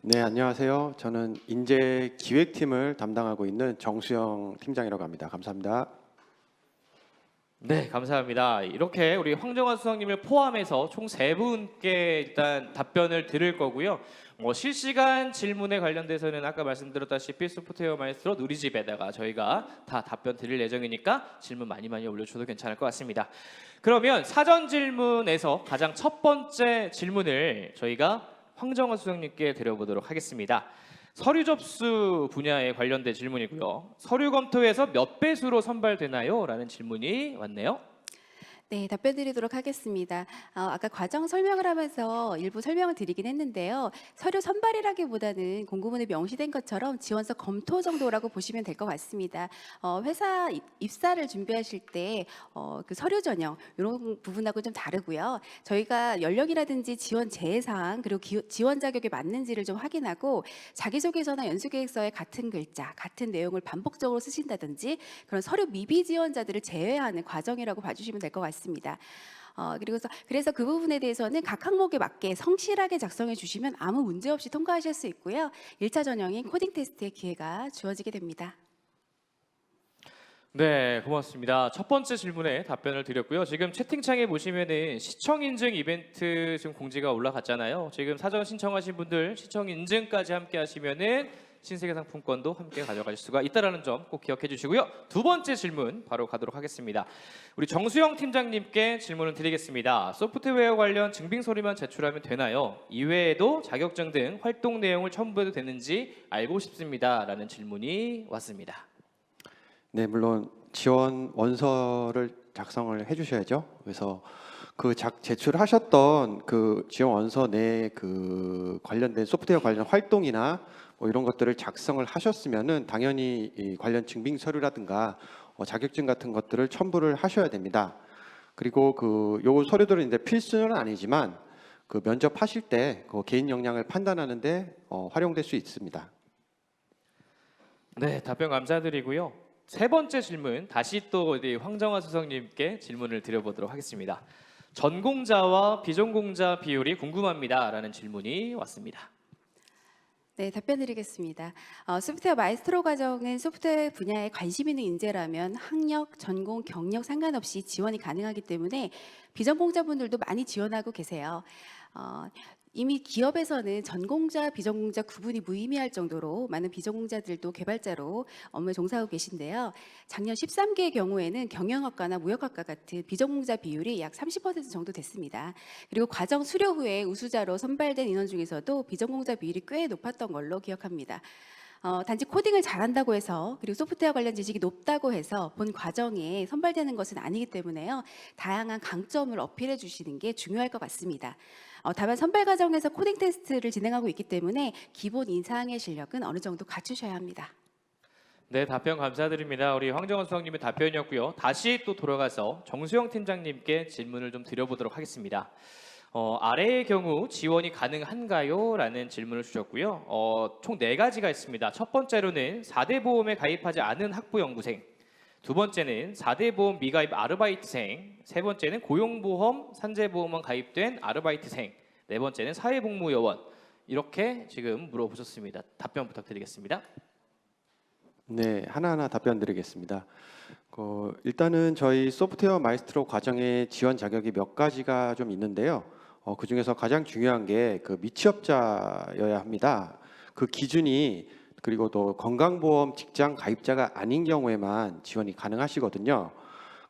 네, 안녕하세요. 저는 인재기획팀을 담당하고 있는 정수영 팀장이라고 합니다. 감사합니다. 네, 감사합니다. 이렇게 우리 황정환 수석님을 포함해서 총 세 분께 일단 답변을 드릴 거고요. 실시간 질문에 관련돼서는 아까 말씀드렸다시피 소프트웨어 마이스트로 누리집에다가 저희가 다 답변 드릴 예정이니까 질문 많이 올려주셔도 괜찮을 것 같습니다. 그러면 사전 질문에서 가장 첫 번째 질문을 저희가 황정환 수석님께 드려보도록 하겠습니다. 서류 접수 분야에 관련된 질문이고요. 서류 검토에서 몇 배수로 선발되나요? 라는 질문이 왔네요. 네, 답변 드리도록 하겠습니다. 아까 과정 설명을 하면서 일부 설명을 드리긴 했는데요. 서류 선발이라기보다는 공고문에 명시된 것처럼 지원서 검토 정도라고 보시면 될 것 같습니다. 회사 입사를 준비하실 때 그 서류 전형 이런 부분하고 좀 다르고요. 저희가 연령이라든지 지원 제해사항 그리고 지원 자격에 맞는지를 좀 확인하고 자기소개서나 연수계획서에 같은 글자, 같은 내용을 반복적으로 쓰신다든지 그런 서류 미비 지원자들을 제외하는 과정이라고 봐주시면 될 것 같습니다. 그래서 그 부분에 대해서는 각 항목에 맞게 성실하게 작성해 주시면 아무 문제 없이 통과하실 수 있고요. 1차 전형인 코딩 테스트의 기회가 주어지게 됩니다. 네, 고맙습니다. 첫 번째 질문에 답변을 드렸고요. 지금 채팅창에 보시면은 시청 인증 이벤트 지금 공지가 올라갔잖아요. 지금 사전 신청하신 분들 시청 인증까지 함께 하시면은 신세계 상품권도 함께 가져가실 수가 있다라는 점 꼭 기억해 주시고요. 두 번째 질문 바로 가도록 하겠습니다. 우리 정수영 팀장님께 질문을 드리겠습니다. 소프트웨어 관련 증빙 서류만 제출하면 되나요? 이외에도 자격증 등 활동 내용을 첨부해도 되는지 알고 싶습니다라는 질문이 왔습니다. 네, 물론 지원 원서를 작성을 해주셔야죠. 그래서 그 제출하셨던 그 지원 원서 내에 그 관련된 소프트웨어 관련 활동이나 뭐 이런 것들을 작성을 하셨으면은 당연히 이 관련 증빙 서류라든가 자격증 같은 것들을 첨부를 하셔야 됩니다. 그리고 그 요 서류들은 이제 필수는 아니지만 그 면접하실 때 그 개인 역량을 판단하는데 활용될 수 있습니다. 네, 답변 감사드리고요. 세 번째 질문 다시 또 우리 황정화 수석님께 질문을 드려보도록 하겠습니다. 전공자와 비전공자 비율이 궁금합니다라는 질문이 왔습니다. 네, 답변드리겠습니다. 소프트웨어 마이스트로 과정은 소프트웨어 분야에 관심 있는 인재라면 학력, 전공, 경력 상관없이 지원이 가능하기 때문에 비전공자분들도 많이 지원하고 계세요. 이미 기업에서는 전공자, 비전공자 구분이 무의미할 정도로 많은 비전공자들도 개발자로 업무에 종사하고 계신데요. 작년 13개의 경우에는 경영학과나 무역학과 같은 비전공자 비율이 약 30% 정도 됐습니다. 그리고 과정 수료 후에 우수자로 선발된 인원 중에서도 비전공자 비율이 꽤 높았던 걸로 기억합니다. 단지 코딩을 잘한다고 해서 그리고 소프트웨어 관련 지식이 높다고 해서 본 과정에 선발되는 것은 아니기 때문에요. 다양한 강점을 어필해 주시는 게 중요할 것 같습니다. 다만 선발 과정에서 코딩 테스트를 진행하고 있기 때문에 기본 이상의 실력은 어느 정도 갖추셔야 합니다. 네, 답변 감사드립니다. 우리 황정원 수석님의 답변이었고요. 다시 또 돌아가서 정수영 팀장님께 질문을 좀 드려보도록 하겠습니다. 아래의 경우 지원이 가능한가요? 라는 질문을 주셨고요. 총 4가지가 있습니다. 첫 번째로는 4대 보험에 가입하지 않은 학부 연구생, 두 번째는 4대 보험 미가입 아르바이트생, 세 번째는 고용보험 산재보험원 가입된 아르바이트생, 네 번째는 사회복무요원. 이렇게 지금 물어보셨습니다. 답변 부탁드리겠습니다. 네, 하나하나 답변 드리겠습니다. 일단은 저희 소프트웨어 마이스트로 과정의 지원 자격이 몇 가지가 좀 있는데요. 그 중에서 가장 중요한 게 그 미취업자여야 합니다. 그 기준이 그리고 또 건강보험 직장 가입자가 아닌 경우에만 지원이 가능하시거든요.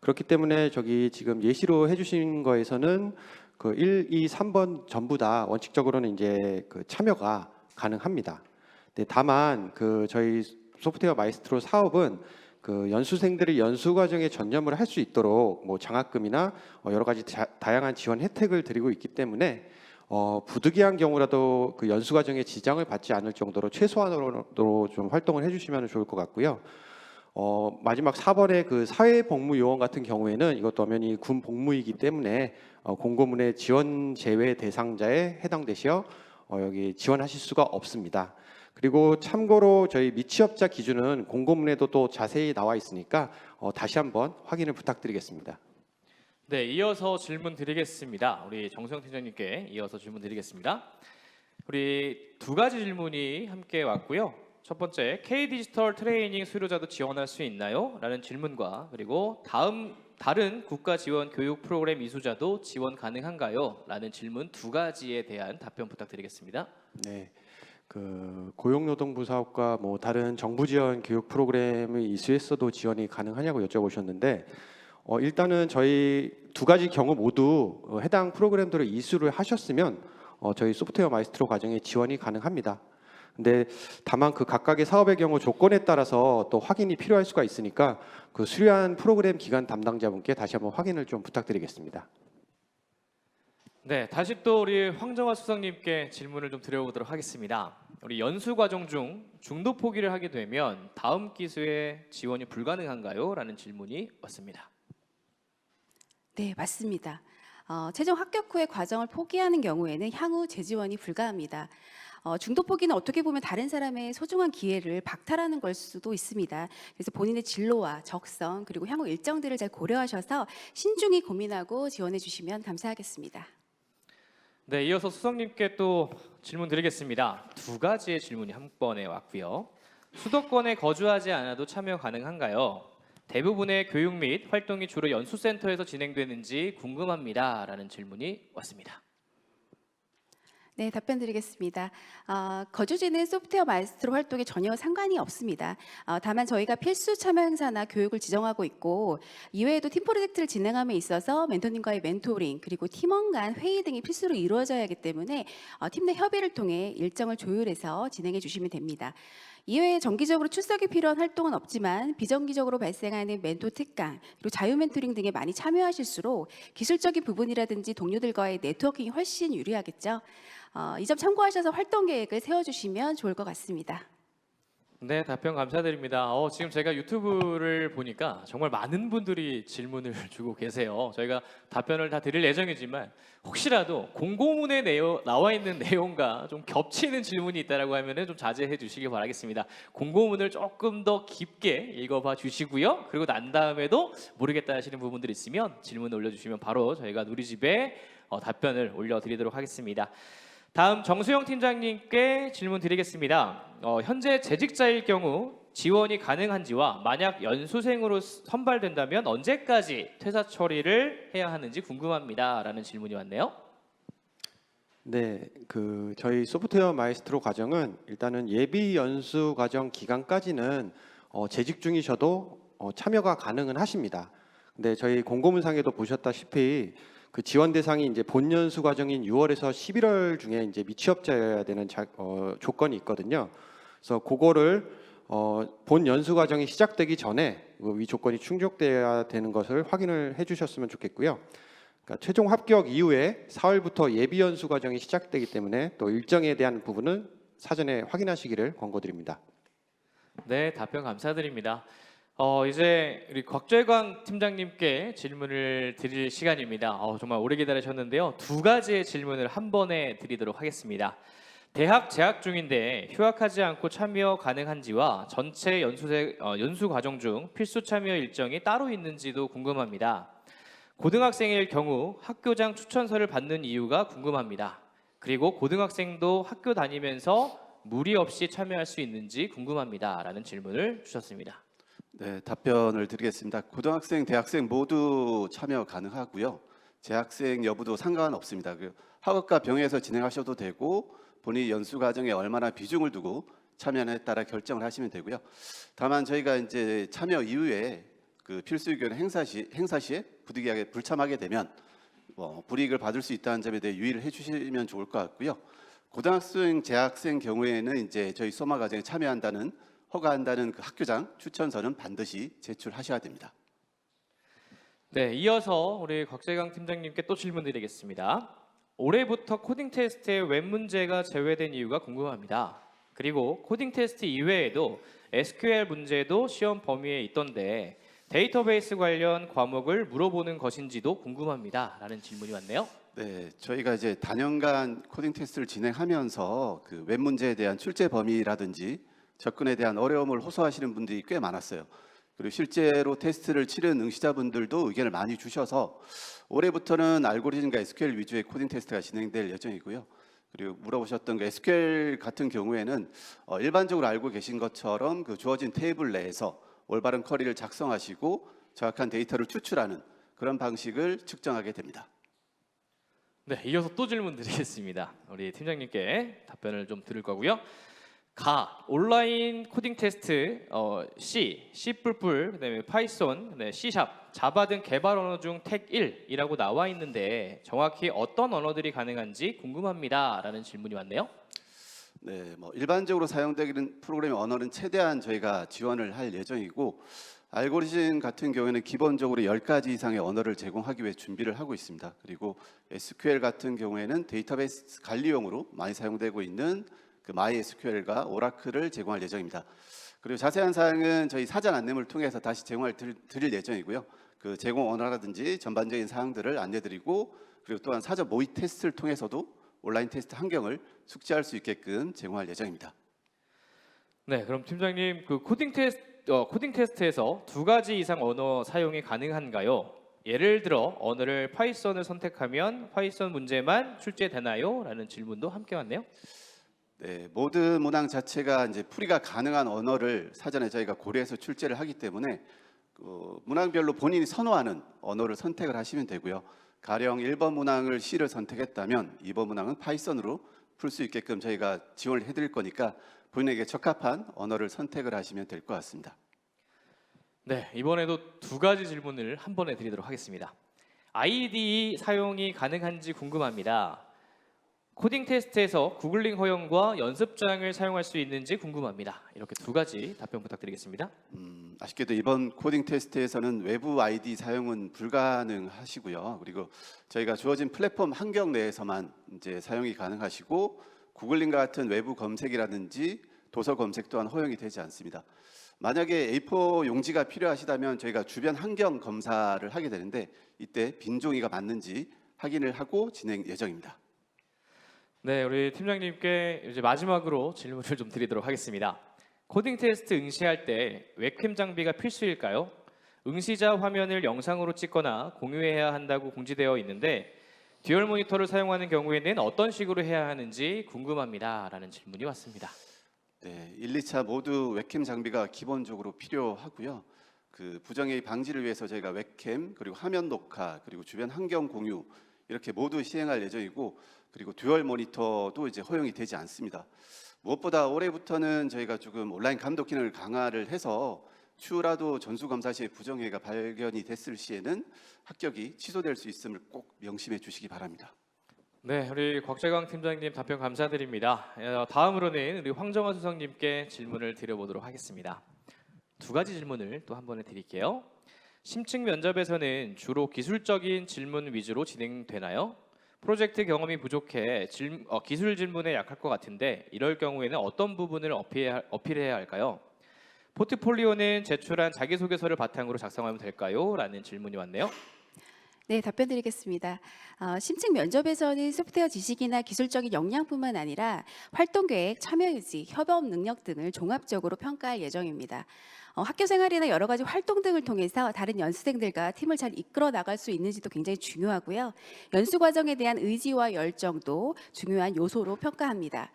그렇기 때문에 저기 지금 예시로 해주신 거에서는 그 1, 2, 3번 전부 다 원칙적으로는 이제 그 참여가 가능합니다. 네, 다만 그 저희 소프트웨어 마이스트로 사업은 그 연수생들이 연수 과정에 전념을 할 수 있도록 뭐 장학금이나 여러 가지 다양한 지원 혜택을 드리고 있기 때문에 부득이한 경우라도 그 연수 과정에 지장을 받지 않을 정도로 최소한으로 좀 활동을 해주시면 좋을 것 같고요. 마지막 4번의 그 사회복무요원 같은 경우에는 이것도 엄연히 군 복무이기 때문에 공고문의 지원 제외 대상자에 해당되시어 여기 지원하실 수가 없습니다. 그리고 참고로 저희 미취업자 기준은 공고문에도 또 자세히 나와 있으니까 다시 한번 확인을 부탁드리겠습니다. 네, 이어서 질문 드리겠습니다. 우리 정수영 팀장님께 이어서 질문 드리겠습니다. 우리 2가지 질문이 함께 왔고요. 첫 번째, K-디지털 트레이닝 수료자도 지원할 수 있나요? 라는 질문과 그리고 다른 국가 지원 교육 프로그램 이수자도 지원 가능한가요? 라는 질문 2가지에 대한 답변 부탁드리겠습니다. 네. 그 고용노동부 사업과 뭐 다른 정부 지원 교육 프로그램을 이수했어도 지원이 가능하냐고 여쭤보셨는데 일단은 저희 2가지 경우 모두 해당 프로그램들을 이수를 하셨으면 저희 소프트웨어 마이스트로 과정에 지원이 가능합니다. 근데 다만 그 각각의 사업의 경우 조건에 따라서 또 확인이 필요할 수가 있으니까 그 수료한 프로그램 기관 담당자분께 다시 한번 확인을 좀 부탁드리겠습니다. 네, 다시 또 우리 황정화 수석님께 질문을 좀 드려보도록 하겠습니다. 우리 연수 과정 중 중도 포기를 하게 되면 다음 기수에 지원이 불가능한가요? 라는 질문이 왔습니다. 네, 맞습니다. 최종 합격 후에 과정을 포기하는 경우에는 향후 재지원이 불가합니다. 중도 포기는 어떻게 보면 다른 사람의 소중한 기회를 박탈하는 걸 수도 있습니다. 그래서 본인의 진로와 적성 그리고 향후 일정들을 잘 고려하셔서 신중히 고민하고 지원해 주시면 감사하겠습니다. 네, 이어서 수석님께 또 질문 드리겠습니다. 2가지의 질문이 한 번에 왔고요. 수도권에 거주하지 않아도 참여 가능한가요? 대부분의 교육 및 활동이 주로 연수센터에서 진행되는지 궁금합니다라는 질문이 왔습니다. 네, 답변 드리겠습니다. 거주지는 소프트웨어 마에스트로 활동에 전혀 상관이 없습니다. 다만 저희가 필수 참여 행사나 교육을 지정하고 있고 이외에도 팀 프로젝트를 진행함에 있어서 멘토님과의 멘토링 그리고 팀원 간 회의 등이 필수로 이루어져야 하기 때문에 팀 내 협의를 통해 일정을 조율해서 진행해 주시면 됩니다. 이외에 정기적으로 출석이 필요한 활동은 없지만 비정기적으로 발생하는 멘토 특강 그리고 자유 멘토링 등에 많이 참여하실수록 기술적인 부분이라든지 동료들과의 네트워킹이 훨씬 유리하겠죠. 이 점 참고하셔서 활동 계획을 세워주시면 좋을 것 같습니다. 네, 답변 감사드립니다. 지금 제가 유튜브를 보니까 정말 많은 분들이 질문을 주고 계세요. 저희가 답변을 다 드릴 예정이지만 혹시라도 공고문에 나와 있는 내용과 좀 겹치는 질문이 있다라고 하면은 좀 자제해 주시기 바라겠습니다. 공고문을 조금 더 깊게 읽어봐 주시고요. 그리고 난 다음에도 모르겠다 하시는 부분들이 있으면 질문을 올려주시면 바로 저희가 누리집에 답변을 올려드리도록 하겠습니다. 다음 정수영 팀장님께 질문 드리겠습니다. 현재 재직자일 경우 지원이 가능한지와 만약 연수생으로 선발된다면 언제까지 퇴사 처리를 해야 하는지 궁금합니다라는 질문이 왔네요. 네, 저희 소프트웨어 마에스트로 과정은 일단은 예비 연수 과정 기간까지는 재직 중이셔도 참여가 가능은 하십니다. 근데 저희 공고문상에도 보셨다시피 그 지원 대상이 이제 본 연수 과정인 6월에서 11월 중에 이제 미취업자여야 되는 조건이 있거든요. 그래서 그거를 본 연수 과정이 시작되기 전에 위 조건이 충족돼야 되는 것을 확인을 해주셨으면 좋겠고요. 그러니까 최종 합격 이후에 4월부터 예비 연수 과정이 시작되기 때문에 또 일정에 대한 부분은 사전에 확인하시기를 권고드립니다. 네, 답변 감사드립니다. 이제 우리 곽재광 팀장님께 질문을 드릴 시간입니다. 정말 오래 기다리셨는데요. 두 가지의 질문을 한 번에 드리도록 하겠습니다. 대학 재학 중인데 휴학하지 않고 참여 가능한지와 전체 연수 과정 중 필수 참여 일정이 따로 있는지도 궁금합니다. 고등학생일 경우 학교장 추천서를 받는 이유가 궁금합니다. 그리고 고등학생도 학교 다니면서 무리 없이 참여할 수 있는지 궁금합니다라는 질문을 주셨습니다. 네, 답변을 드리겠습니다. 고등학생, 대학생 모두 참여 가능하고요. 재학생 여부도 상관없습니다. 학업과 병행해서 진행하셔도 되고 본인 연수 과정에 얼마나 비중을 두고 참여에 따라 결정을 하시면 되고요. 다만 저희가 이제 참여 이후에 그 필수 의견 행사 시에 부득이하게 불참하게 되면 불이익을 받을 수 있다는 점에 대해 유의를 해주시면 좋을 것 같고요. 고등학생, 재학생 경우에는 이제 저희 소마 과정에 허가한다는 그 학교장 추천서는 반드시 제출하셔야 됩니다. 네, 이어서 우리 곽재강 팀장님께 또 질문드리겠습니다. 올해부터 코딩 테스트의 웹 문제가 제외된 이유가 궁금합니다. 그리고 코딩 테스트 이외에도 SQL 문제도 시험 범위에 있던데 데이터베이스 관련 과목을 물어보는 것인지도 궁금합니다라는 질문이 왔네요. 네, 저희가 이제 단연간 코딩 테스트를 진행하면서 그 웹 문제에 대한 출제 범위라든지 접근에 대한 어려움을 호소하시는 분들이 꽤 많았어요. 그리고 실제로 테스트를 치른 응시자분들도 의견을 많이 주셔서 올해부터는 알고리즘과 SQL 위주의 코딩 테스트가 진행될 예정이고요. 그리고 물어보셨던 그 SQL 같은 경우에는 일반적으로 알고 계신 것처럼 그 주어진 테이블 내에서 올바른 쿼리를 작성하시고 정확한 데이터를 추출하는 그런 방식을 측정하게 됩니다. 네, 이어서 또 질문 드리겠습니다. 우리 팀장님께 답변을 좀 들을 거고요. 온라인 코딩 테스트 C, C++, 그다음에 파이썬, 그다음에 C#, 자바 등 개발 언어 중 택 1이라고 나와 있는데 정확히 어떤 언어들이 가능한지 궁금합니다라는 질문이 왔네요. 네, 일반적으로 사용되는 프로그래밍 언어는 최대한 저희가 지원을 할 예정이고 알고리즘 같은 경우에는 기본적으로 10가지 이상의 언어를 제공하기 위해 준비를 하고 있습니다. 그리고 SQL 같은 경우에는 데이터베이스 관리용으로 많이 사용되고 있는 그 MySQL과 오라클을 제공할 예정입니다. 그리고 자세한 사항은 저희 사전 안내문을 통해서 다시 제공할 드릴 예정이고요. 그 제공 언어라든지 전반적인 사항들을 안내드리고 그리고 또한 사전 모의 테스트를 통해서도 온라인 테스트 환경을 숙지할 수 있게끔 제공할 예정입니다. 네, 그럼 팀장님 그 코딩 테스트에서 2가지 이상 언어 사용이 가능한가요? 예를 들어 언어를 파이썬을 선택하면 파이썬 문제만 출제되나요? 라는 질문도 함께 왔네요. 네, 모든 문항 자체가 이제 풀이가 가능한 언어를 사전에 저희가 고려해서 출제를 하기 때문에 문항별로 본인이 선호하는 언어를 선택을 하시면 되고요. 가령 1번 문항을 C를 선택했다면 2번 문항은 파이썬으로 풀 수 있게끔 저희가 지원을 해드릴 거니까 본인에게 적합한 언어를 선택을 하시면 될 것 같습니다. 네, 이번에도 두 가지 질문을 한 번에 드리도록 하겠습니다. IDE 사용이 가능한지 궁금합니다. 코딩 테스트에서 구글링 허용과 연습장을 사용할 수 있는지 궁금합니다. 이렇게 두 가지 답변 부탁드리겠습니다. 아쉽게도 이번 코딩 테스트에서는 외부 아이디 사용은 불가능하시고요. 그리고 저희가 주어진 플랫폼 환경 내에서만 이제 사용이 가능하시고 구글링과 같은 외부 검색이라든지 도서 검색 또한 허용이 되지 않습니다. 만약에 A4 용지가 필요하시다면 저희가 주변 환경 검사를 하게 되는데 이때 빈 종이가 맞는지 확인을 하고 진행 예정입니다. 네, 우리 팀장님께 이제 마지막으로 질문을 좀 드리도록 하겠습니다. 코딩 테스트 응시할 때 웹캠 장비가 필수일까요? 응시자 화면을 영상으로 찍거나 공유해야 한다고 공지되어 있는데 듀얼 모니터를 사용하는 경우에는 어떤 식으로 해야 하는지 궁금합니다. 라는 질문이 왔습니다. 네, 1, 2차 모두 웹캠 장비가 기본적으로 필요하고요. 그 부정행위 방지를 위해서 저희가 웹캠 그리고 화면 녹화 그리고 주변 환경 공유 이렇게 모두 시행할 예정이고 그리고 듀얼 모니터도 이제 허용이 되지 않습니다. 무엇보다 올해부터는 저희가 조금 온라인 감독 기능을 강화를 해서 추후라도 전수 검사 시에 부정행위가 발견이 됐을 시에는 합격이 취소될 수 있음을 꼭 명심해 주시기 바랍니다. 네, 우리 곽재광 팀장님 답변 감사드립니다. 다음으로는 우리 황정화 수석님께 질문을 드려보도록 하겠습니다. 두 가지 질문을 또 한 번에 드릴게요. 심층 면접에서는 주로 기술적인 질문 위주로 진행되나요? 프로젝트 경험이 부족해 기술 질문에 약할 것 같은데 이럴 경우에는 어떤 부분을 어필해야 할까요? 포트폴리오는 제출한 자기소개서를 바탕으로 작성하면 될까요? 라는 질문이 왔네요. 네, 답변 드리겠습니다. 심층 면접에서는 소프트웨어 지식이나 기술적인 역량뿐만 아니라 활동 계획, 참여 의지, 협업 능력 등을 종합적으로 평가할 예정입니다. 학교 생활이나 여러 가지 활동 등을 통해서 다른 연수생들과 팀을 잘 이끌어 나갈 수 있는지도 굉장히 중요하고요. 연수 과정에 대한 의지와 열정도 중요한 요소로 평가합니다.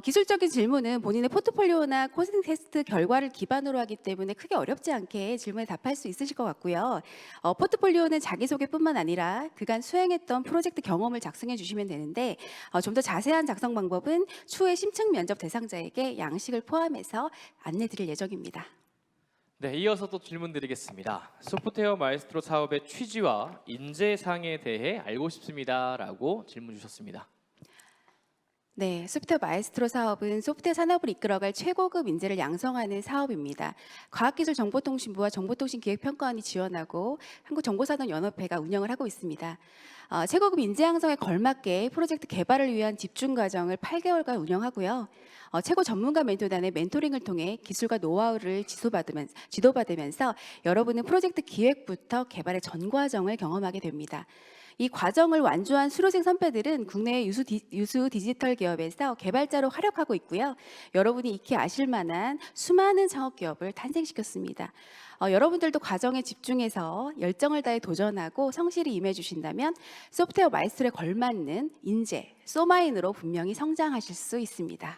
기술적인 질문은 본인의 포트폴리오나 코딩 테스트 결과를 기반으로 하기 때문에 크게 어렵지 않게 질문에 답할 수 있으실 것 같고요. 포트폴리오는 자기소개뿐만 아니라 그간 수행했던 프로젝트 경험을 작성해 주시면 되는데 좀 더 자세한 작성 방법은 추후에 심층 면접 대상자에게 양식을 포함해서 안내 드릴 예정입니다. 네, 이어서 또 질문 드리겠습니다. 소프트웨어 마에스트로 사업의 취지와 인재상에 대해 알고 싶습니다라고 질문 주셨습니다. 네, 소프트웨어 마에스트로 사업은 소프트웨어 산업을 이끌어갈 최고급 인재를 양성하는 사업입니다. 과학기술정보통신부와 정보통신기획평가원이 지원하고 한국정보산업연합회가 운영을 하고 있습니다. 최고급 인재 양성에 걸맞게 프로젝트 개발을 위한 집중 과정을 8개월간 운영하고요. 최고 전문가 멘토단의 멘토링을 통해 기술과 노하우를 지도받으면서 여러분은 프로젝트 기획부터 개발의 전 과정을 경험하게 됩니다. 이 과정을 완주한 수료생 선배들은 국내의 유수 디지털 기업에서 개발자로 활약하고 있고요. 여러분이 익히 아실 만한 수많은 창업 기업을 탄생시켰습니다. 여러분들도 과정에 집중해서 열정을 다해 도전하고 성실히 임해 주신다면 소프트웨어 마에스트로에 걸맞는 인재, 소마인으로 분명히 성장하실 수 있습니다.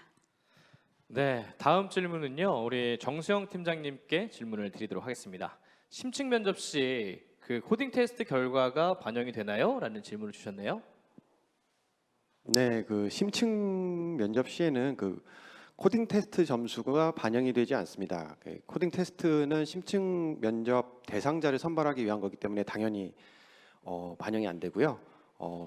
네, 다음 질문은요. 우리 정수영 팀장님께 질문을 드리도록 하겠습니다. 심층 면접 시 그 코딩 테스트 결과가 반영이 되나요? 라는 질문을 주셨네요. 네, 그 심층 면접 시에는 그 코딩 테스트 점수가 반영이 되지 않습니다. 코딩 테스트는 심층 면접 대상자를 선발하기 위한 거기 때문에 당연히 반영이 안 되고요.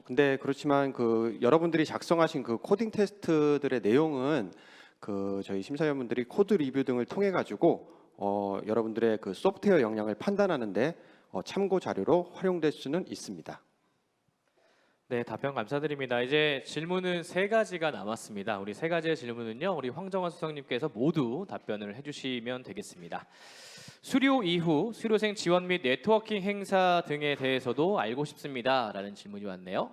근데 그렇지만 그 여러분들이 작성하신 그 코딩 테스트들의 내용은 그 저희 심사위원분들이 코드 리뷰 등을 통해 가지고 여러분들의 그 소프트웨어 역량을 판단하는데 참고 자료로 활용될 수는 있습니다. 네, 답변 감사드립니다. 이제 질문은 세 가지가 남았습니다. 우리 세 가지의 질문은요, 우리 황정화 수석님께서 모두 답변을 해주시면 되겠습니다. 수료 이후 수료생 지원 및 네트워킹 행사 등에 대해서도 알고 싶습니다라는 질문이 왔네요.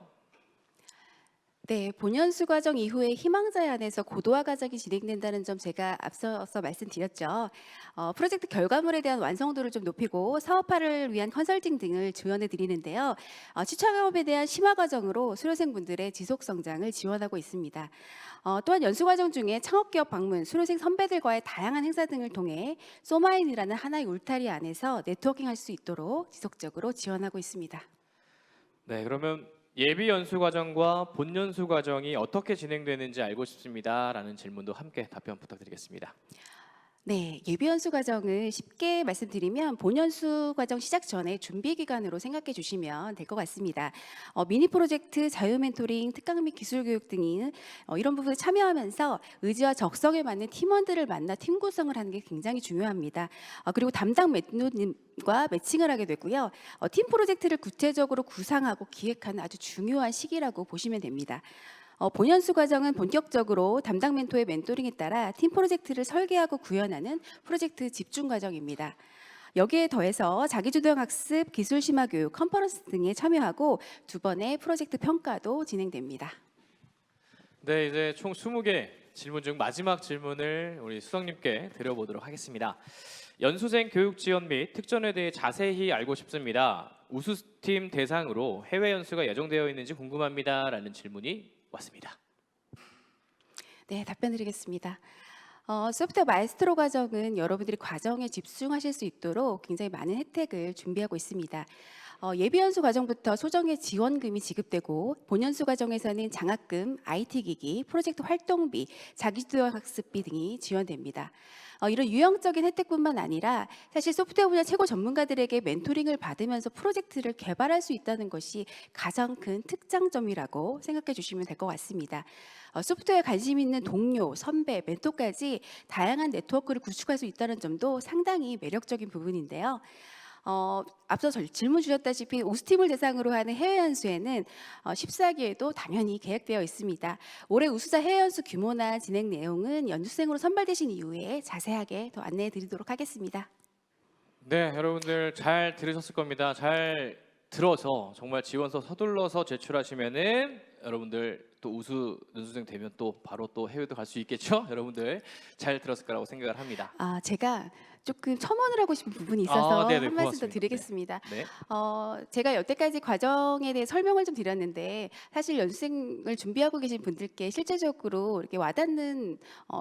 네, 본연수 과정 이후에 희망자에 한해서 고도화 과정이 진행된다는 점 제가 앞서서 말씀드렸죠. 프로젝트 결과물에 대한 완성도를 좀 높이고 사업화를 위한 컨설팅 등을 지원해 드리는데요. 취창업에 대한 심화 과정으로 수료생분들의 지속 성장을 지원하고 있습니다. 또한 연수 과정 중에 창업기업 방문, 수료생 선배들과의 다양한 행사 등을 통해 소마인이라는 하나의 울타리 안에서 네트워킹할 수 있도록 지속적으로 지원하고 있습니다. 네, 그러면 예비 연수 과정과 본 연수 과정이 어떻게 진행되는지 알고 싶습니다라는 질문도 함께 답변 부탁드리겠습니다. 네, 예비 연수 과정을 쉽게 말씀드리면 본연수 과정 시작 전에 준비 기간으로 생각해 주시면 될 것 같습니다. 미니 프로젝트, 자유 멘토링, 특강 및 기술 교육 등이 이런 부분에 참여하면서 의지와 적성에 맞는 팀원들을 만나 팀 구성을 하는 게 굉장히 중요합니다. 그리고 담당 매너님과 매칭을 하게 되고요. 팀 프로젝트를 구체적으로 구상하고 기획하는 아주 중요한 시기라고 보시면 됩니다. 본연수 과정은 본격적으로 담당 멘토의 멘토링에 따라 팀 프로젝트를 설계하고 구현하는 프로젝트 집중 과정입니다. 여기에 더해서 자기주도형 학습, 기술 심화 교육, 컨퍼런스 등에 참여하고 2번의 프로젝트 평가도 진행됩니다. 네, 이제 총 20개 질문 중 마지막 질문을 우리 수석님께 드려보도록 하겠습니다. 연수생 교육 지원 및 특전에 대해 자세히 알고 싶습니다. 우수팀 대상으로 해외 연수가 예정되어 있는지 궁금합니다라는 질문이 왔습니다. 네, 답변드리겠습니다. 소프트웨어 마에스트로 과정은 여러분들이 과정에 집중하실 수 있도록 굉장히 많은 혜택을 준비하고 있습니다. 예비 연수 과정부터 소정의 지원금이 지급되고 본연수 과정에서는 장학금, IT 기기, 프로젝트 활동비, 자기주도 학습비 등이 지원됩니다. 이런 유형적인 혜택뿐만 아니라 사실 소프트웨어 분야 최고 전문가들에게 멘토링을 받으면서 프로젝트를 개발할 수 있다는 것이 가장 큰 특장점이라고 생각해 주시면 될 것 같습니다. 소프트웨어에 관심 있는 동료, 선배, 멘토까지 다양한 네트워크를 구축할 수 있다는 점도 상당히 매력적인 부분인데요. 앞서 질문 주셨다시피 우수팀을 대상으로 하는 해외 연수에는 14기에도 당연히 계획되어 있습니다. 올해 우수자 해외 연수 규모나 진행 내용은 연수생으로 선발되신 이후에 자세하게 더 안내해 드리도록 하겠습니다. 네, 여러분들 잘 들으셨을 겁니다. 잘 들어서 정말 지원서 서둘러서 제출하시면은 여러분들 또 우수 연수생 되면 또 바로 또 해외도 갈 수 있겠죠? 여러분들 잘 들었을 거라고 생각을 합니다. 제가 조금 첨언을 하고 싶은 부분이 있어서 네네, 한 말씀 더 고맙습니다. 드리겠습니다. 네. 제가 여태까지 과정에 대해 설명을 좀 드렸는데 사실 연수생을 준비하고 계신 분들께 실제적으로 이렇게 와닿는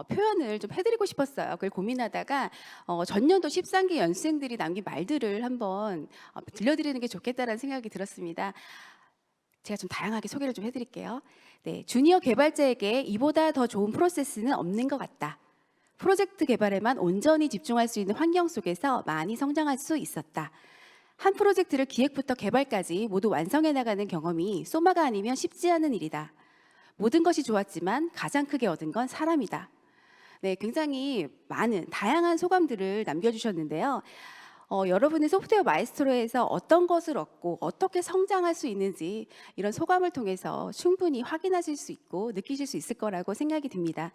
표현을 좀 해드리고 싶었어요. 그걸 고민하다가 전년도 13기 연수생들이 남긴 말들을 한번 들려드리는 게 좋겠다라는 생각이 들었습니다. 제가 좀 다양하게 소개를 좀 해드릴게요. 네, 주니어 개발자에게 이보다 더 좋은 프로세스는 없는 것 같다. 프로젝트 개발에만 온전히 집중할 수 있는 환경 속에서 많이 성장할 수 있었다. 한 프로젝트를 기획부터 개발까지 모두 완성해 나가는 경험이 소마가 아니면 쉽지 않은 일이다. 모든 것이 좋았지만 가장 크게 얻은 건 사람이다. 네, 굉장히 많은 다양한 소감들을 남겨주셨는데요. 여러분의 소프트웨어 마에스트로에서 어떤 것을 얻고 어떻게 성장할 수 있는지 이런 소감을 통해서 충분히 확인하실 수 있고 느끼실 수 있을 거라고 생각이 듭니다.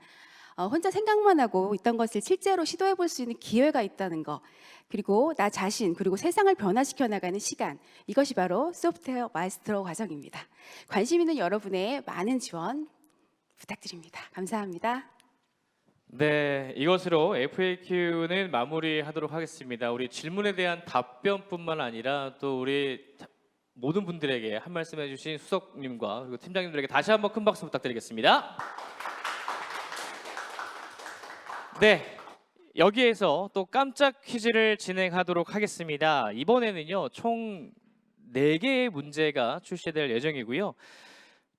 혼자 생각만 하고 있던 것을 실제로 시도해 볼 수 있는 기회가 있다는 거, 그리고 나 자신 그리고 세상을 변화시켜 나가는 시간, 이것이 바로 소프트웨어 마에스트로 과정입니다. 관심 있는 여러분의 많은 지원 부탁드립니다. 감사합니다. 네, 이것으로 FAQ는 마무리하도록 하겠습니다. 우리 질문에 대한 답변뿐만 아니라 또 우리 모든 분들에게 한 말씀 해주신 수석님과 그리고 팀장님들에게 다시 한번 큰 박수 부탁드리겠습니다. 네, 여기에서 또 깜짝 퀴즈를 진행하도록 하겠습니다. 이번에는요, 총 4개의 문제가 출시될 예정이고요.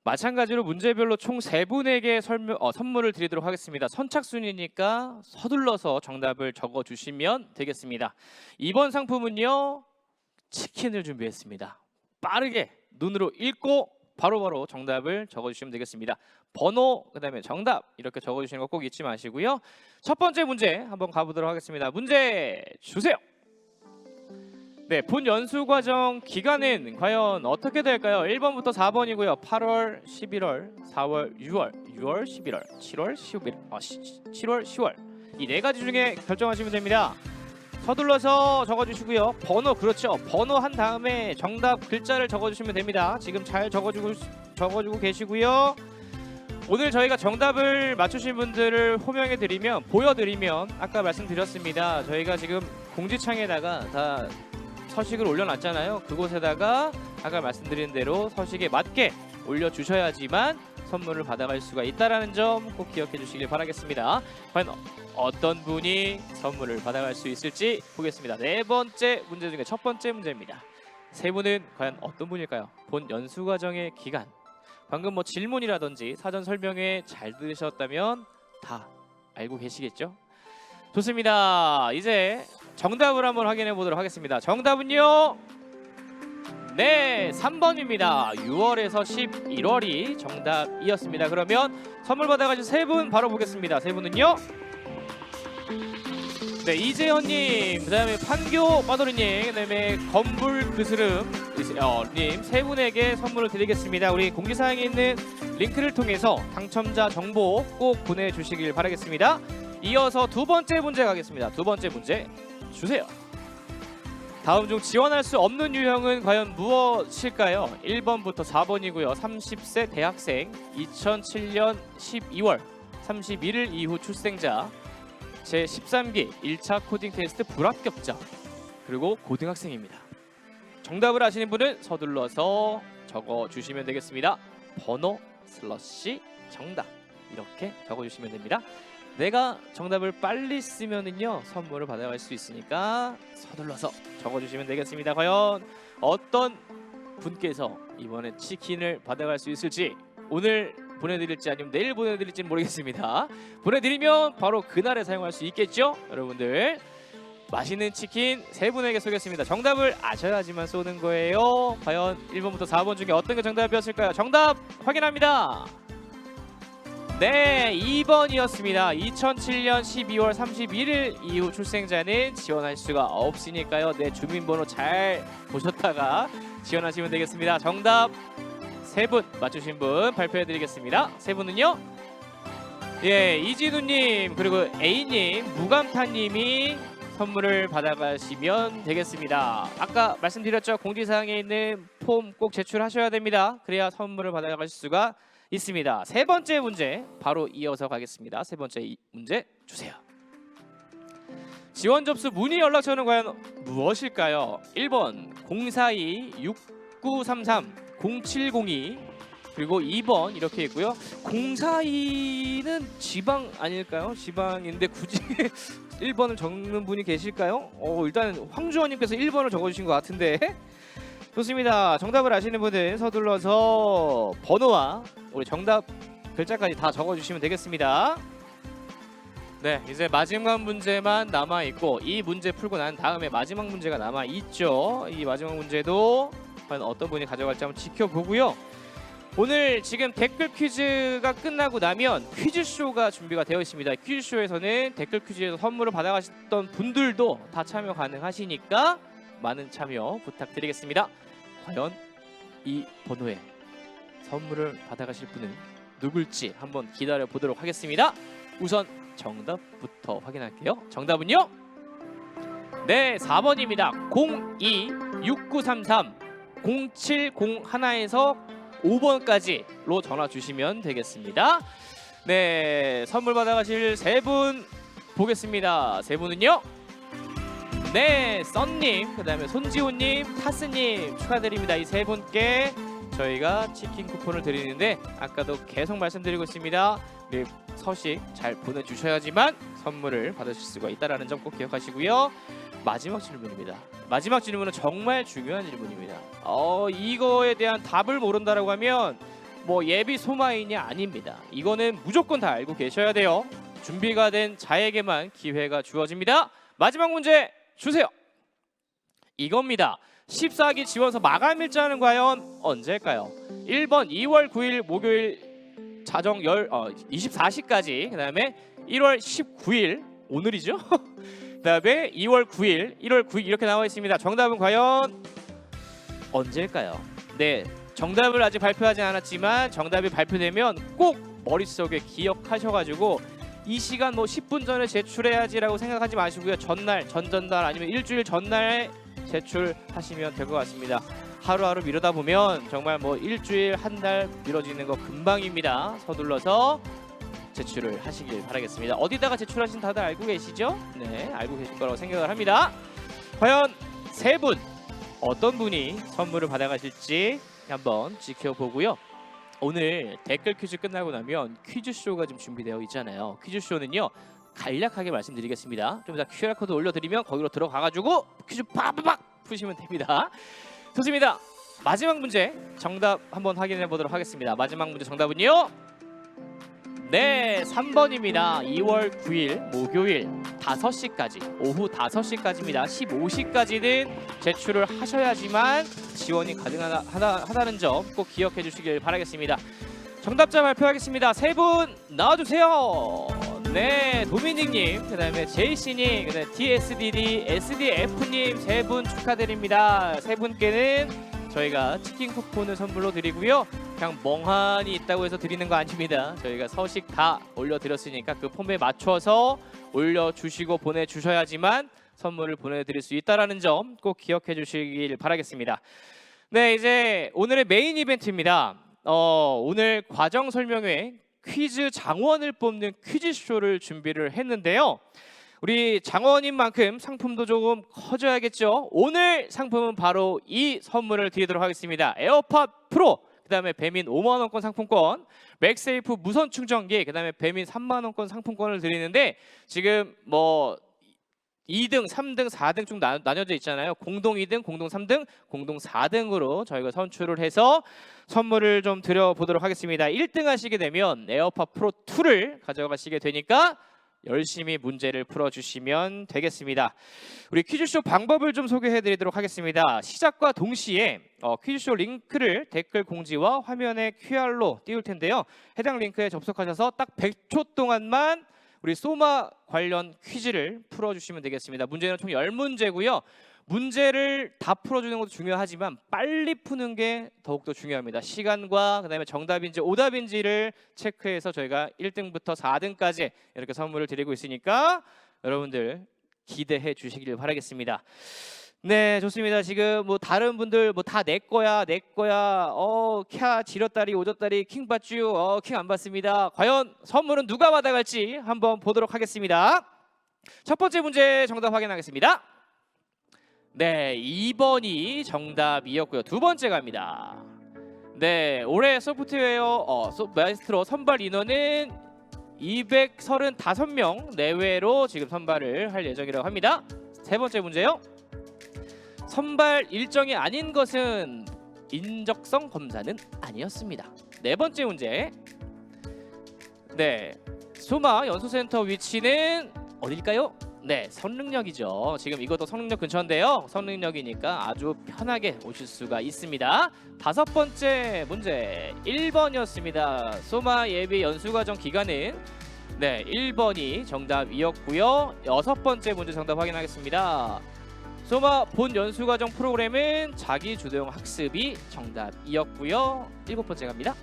마찬가지로 문제별로 총 3분에게 선물을 드리도록 하겠습니다. 선착순이니까 서둘러서 정답을 적어주시면 되겠습니다. 이번 상품은요, 치킨을 준비했습니다. 빠르게 눈으로 읽고 바로바로 정답을 적어주시면 되겠습니다. 번호, 그다음에 정답 이렇게 적어주시는 거 꼭 잊지 마시고요. 첫 번째 문제 한번 가보도록 하겠습니다. 문제 주세요. 네, 본 연수 과정 기간은 과연 어떻게 될까요? 1번부터 4번이고요. 8월, 11월, 4월, 6월, 6월, 11월, 7월, 7월, 10월 이 4가지 중에 결정하시면 됩니다. 서둘러서 적어주시고요. 번호, 그렇죠. 번호 한 다음에 정답 글자를 적어주시면 됩니다. 지금 잘 적어주고 계시고요. 오늘 저희가 정답을 맞추신 분들을 호명해 드리면 보여드리면 아까 말씀드렸습니다. 저희가 지금 공지창에다가 다 서식을 올려놨잖아요. 그곳에다가 아까 말씀드린 대로 서식에 맞게 올려주셔야지만 선물을 받아갈 수가 있다는 점 꼭 기억해 주시길 바라겠습니다. 과연 어떤 분이 선물을 받아갈 수 있을지 보겠습니다. 네 번째 문제 중에 첫 번째 문제입니다. 세 분은 과연 어떤 분일까요? 본 연수과정의 기간, 방금 뭐 질문이라든지 사전 설명회 잘 들으셨다면 다 알고 계시겠죠? 좋습니다. 이제 정답을 한번 확인해 보도록 하겠습니다. 정답은요. 네, 3번입니다. 6월에서 11월이 정답이었습니다. 그러면 선물 받아가신 세 분 바로 보겠습니다. 세 분은요. 네, 이재현님, 그다음에 판교 빠도리님, 그다음에 건불 그스름님 세 분에게 선물을 드리겠습니다. 우리 공지사항에 있는 링크를 통해서 당첨자 정보 꼭 보내주시길 바라겠습니다. 이어서 두 번째 문제 가겠습니다. 두 번째 문제 주세요. 다음 중 지원할 수 없는 유형은 과연 무엇일까요? 1번부터 4번이고요. 30세 대학생, 2007년 12월 31일 이후 출생자, 제13기 1차 코딩 테스트 불합격자, 그리고 고등학생입니다. 정답을 아시는 분은 서둘러서 적어주시면 되겠습니다. 번호 슬러시 정답 이렇게 적어주시면 됩니다. 내가 정답을 빨리 쓰면은요 선물을 받아갈 수 있으니까 서둘러서 적어주시면 되겠습니다. 과연 어떤 분께서 이번에 치킨을 받아갈 수 있을지 오늘 보내드릴지 아니면 내일 보내드릴지는 모르겠습니다. 보내드리면 바로 그날에 사용할 수 있겠죠? 여러분들 맛있는 치킨 세 분에게 쏘겠습니다. 정답을 아셔야지만 쏘는 거예요. 과연 1번부터 4번 중에 어떤 게 정답이었을까요? 정답 확인합니다. 네, 2번이었습니다. 2007년 12월 31일 이후 출생자는 지원할 수가 없으니까요. 네, 주민번호 잘 보셨다가 지원하시면 되겠습니다. 정답 세 분 맞추신 분 발표해드리겠습니다. 세 분은요. 예, 이진우님 그리고 A님, 무감타님이 선물을 받아가시면 되겠습니다. 아까 말씀드렸죠. 공지사항에 있는 폼 꼭 제출하셔야 됩니다. 그래야 선물을 받아갈 수가 있습니다. 세 번째 문제 바로 이어서 가겠습니다. 세 번째 문제 주세요. 지원 접수 문의 연락처는 과연 무엇일까요? 1번 042-6933-0702 그리고 2번 이렇게 있고요. 042는 지방 아닐까요? 지방인데 굳이 1번을 적는 분이 계실까요? 일단 황주원님께서 1번을 적어주신 것 같은데 좋습니다. 정답을 아시는 분은 서둘러서 번호와 우리 정답 글자까지 다 적어주시면 되겠습니다. 네, 이제 마지막 문제만 남아있고 이 문제 풀고 난 다음에 마지막 문제가 남아있죠. 이 마지막 문제도 과연 어떤 분이 가져갈지 한번 지켜보고요. 오늘 지금 댓글 퀴즈가 끝나고 나면 퀴즈쇼가 준비가 되어 있습니다. 퀴즈쇼에서는 댓글 퀴즈에서 선물을 받아가셨던 분들도 다 참여 가능하시니까 많은 참여 부탁드리겠습니다. 과연 이 번호에 선물을 받아가실 분은 누굴지 한번 기다려 보도록 하겠습니다. 우선 정답부터 확인할게요. 정답은요? 네, 4번입니다. 02-6933-0701에서 5번까지로 전화 주시면 되겠습니다. 네, 선물 받아가실 세 분 보겠습니다. 세 분은요? 네, 썬님, 그 다음에 손지호님, 타스님 축하드립니다. 이 세 분께 저희가 치킨 쿠폰을 드리는데 아까도 계속 말씀드리고 있습니다. 네, 서식 잘 보내주셔야지만 선물을 받으실 수가 있다는 점 꼭 기억하시고요. 마지막 질문입니다. 마지막 질문은 정말 중요한 질문입니다. 이거에 대한 답을 모른다라고 하면 뭐 예비 소마이냐 아닙니다. 이거는 무조건 다 알고 계셔야 돼요. 준비가 된 자에게만 기회가 주어집니다. 마지막 문제 주세요. 이겁니다. 14기 지원서 마감 일자는 과연 언제일까요? 1번 2월 9일 목요일 자정 24시까지, 그 다음에 1월 19일 오늘이죠? 그 다음에 2월 9일, 1월 9일 이렇게 나와 있습니다. 정답은 과연 언제일까요? 네, 정답을 아직 발표하지 않았지만 정답이 발표되면 꼭 머릿속에 기억하셔가지고 이 시간 뭐 10분 전에 제출해야지라고 생각하지 마시고요. 전날, 전전날 아니면 일주일 전날에 제출하시면 될 것 같습니다. 하루하루 미루다 보면 정말 뭐 일주일 한 달 미뤄지는 거 금방입니다. 서둘러서 제출을 하시길 바라겠습니다. 어디다가 제출하신 다들 알고 계시죠? 네, 알고 계실 거라고 생각을 합니다. 과연 세 분 어떤 분이 선물을 받아가실지 한번 지켜보고요. 오늘 댓글 퀴즈 끝나고 나면 퀴즈쇼가 좀 준비되어 있잖아요. 퀴즈쇼는요, 간략하게 말씀드리겠습니다. 좀 이따 QR코드 올려드리면 거기로 들어가가지고 퀴즈 팍팍 푸시면 됩니다. 좋습니다. 마지막 문제 정답 한번 확인해 보도록 하겠습니다. 마지막 문제 정답은요, 네, 3번입니다. 2월 9일 목요일 5시까지, 오후 5시까지입니다. 15시까지는 제출을 하셔야지만 지원이 가능하다는 점 꼭 기억해 주시길 바라겠습니다. 정답자 발표하겠습니다. 세 분 나와주세요. 네, 도미닉님, 그다음에 제이씨님, 그다음에 DSDD, SDF님 세 분 축하드립니다. 세 분께는 저희가 치킨 쿠폰을 선물로 드리고요. 그냥 멍하니 있다고 해서 드리는 거 아닙니다. 저희가 서식 다 올려드렸으니까 그 폼에 맞춰서 올려주시고 보내주셔야지만 선물을 보내드릴 수 있다는 점 꼭 기억해 주시길 바라겠습니다. 네, 이제 오늘의 메인 이벤트입니다. 오늘 과정 설명회 퀴즈 장원을 뽑는 퀴즈쇼를 준비를 했는데요. 우리 장원인 만큼 상품도 조금 커져야겠죠. 오늘 상품은 바로 이 선물을 드리도록 하겠습니다. 에어팟 프로, 그다음에 배민 5만 원권 상품권, 맥세이프 무선 충전기, 그다음에 배민 3만 원권 상품권을 드리는데 지금 뭐 2등, 3등, 4등 쭉 나뉘어져 있잖아요. 공동 2등, 공동 3등, 공동 4등으로 저희가 선출을 해서 선물을 좀 드려보도록 하겠습니다. 1등 하시게 되면 에어팟 프로 2를 가져가시게 되니까 열심히 문제를 풀어주시면 되겠습니다. 우리 퀴즈쇼 방법을 좀 소개해드리도록 하겠습니다. 시작과 동시에 퀴즈쇼 링크를 댓글 공지와 화면에 QR로 띄울 텐데요. 해당 링크에 접속하셔서 딱 100초 동안만 우리 소마 관련 퀴즈를 풀어주시면 되겠습니다. 문제는 총 10문제고요. 문제를 다 풀어주는 것도 중요하지만 빨리 푸는 게 더욱더 중요합니다. 시간과 그다음에 정답인지 오답인지를 체크해서 저희가 1등부터 4등까지 이렇게 선물을 드리고 있으니까 여러분들 기대해 주시길 바라겠습니다. 네, 좋습니다. 지금 뭐 다른 분들 뭐 다 내 거야 캬 지렸다리 오졌다리 킹 받쥬 킹 안 받습니다. 과연 선물은 누가 받아갈지 한번 보도록 하겠습니다. 첫 번째 문제 정답 확인하겠습니다. 네, 2번이 정답이었고요. 두 번째 갑니다. 네, 올해 소프트웨어 마이스트로 선발 인원은 235명 내외로 지금 선발을 할 예정이라고 합니다. 세 번째 문제요. 선발 일정이 아닌 것은 인적성 검사는 아니었습니다. 네 번째 문제. 네, 소마 연수센터 위치는 어딜까요? 네, 선릉역이죠. 지금 이것도 선릉역 근처인데요. 선릉역이니까 아주 편하게 오실 수가 있습니다. 다섯 번째 문제 1번이었습니다. 소마 예비 연수과정 기간은 네, 1번이 정답이었고요. 여섯 번째 문제 정답 확인하겠습니다. 소마 본 연수과정 프로그램은 자기주도형 학습이 정답이었고요. 일곱 번째 갑니다.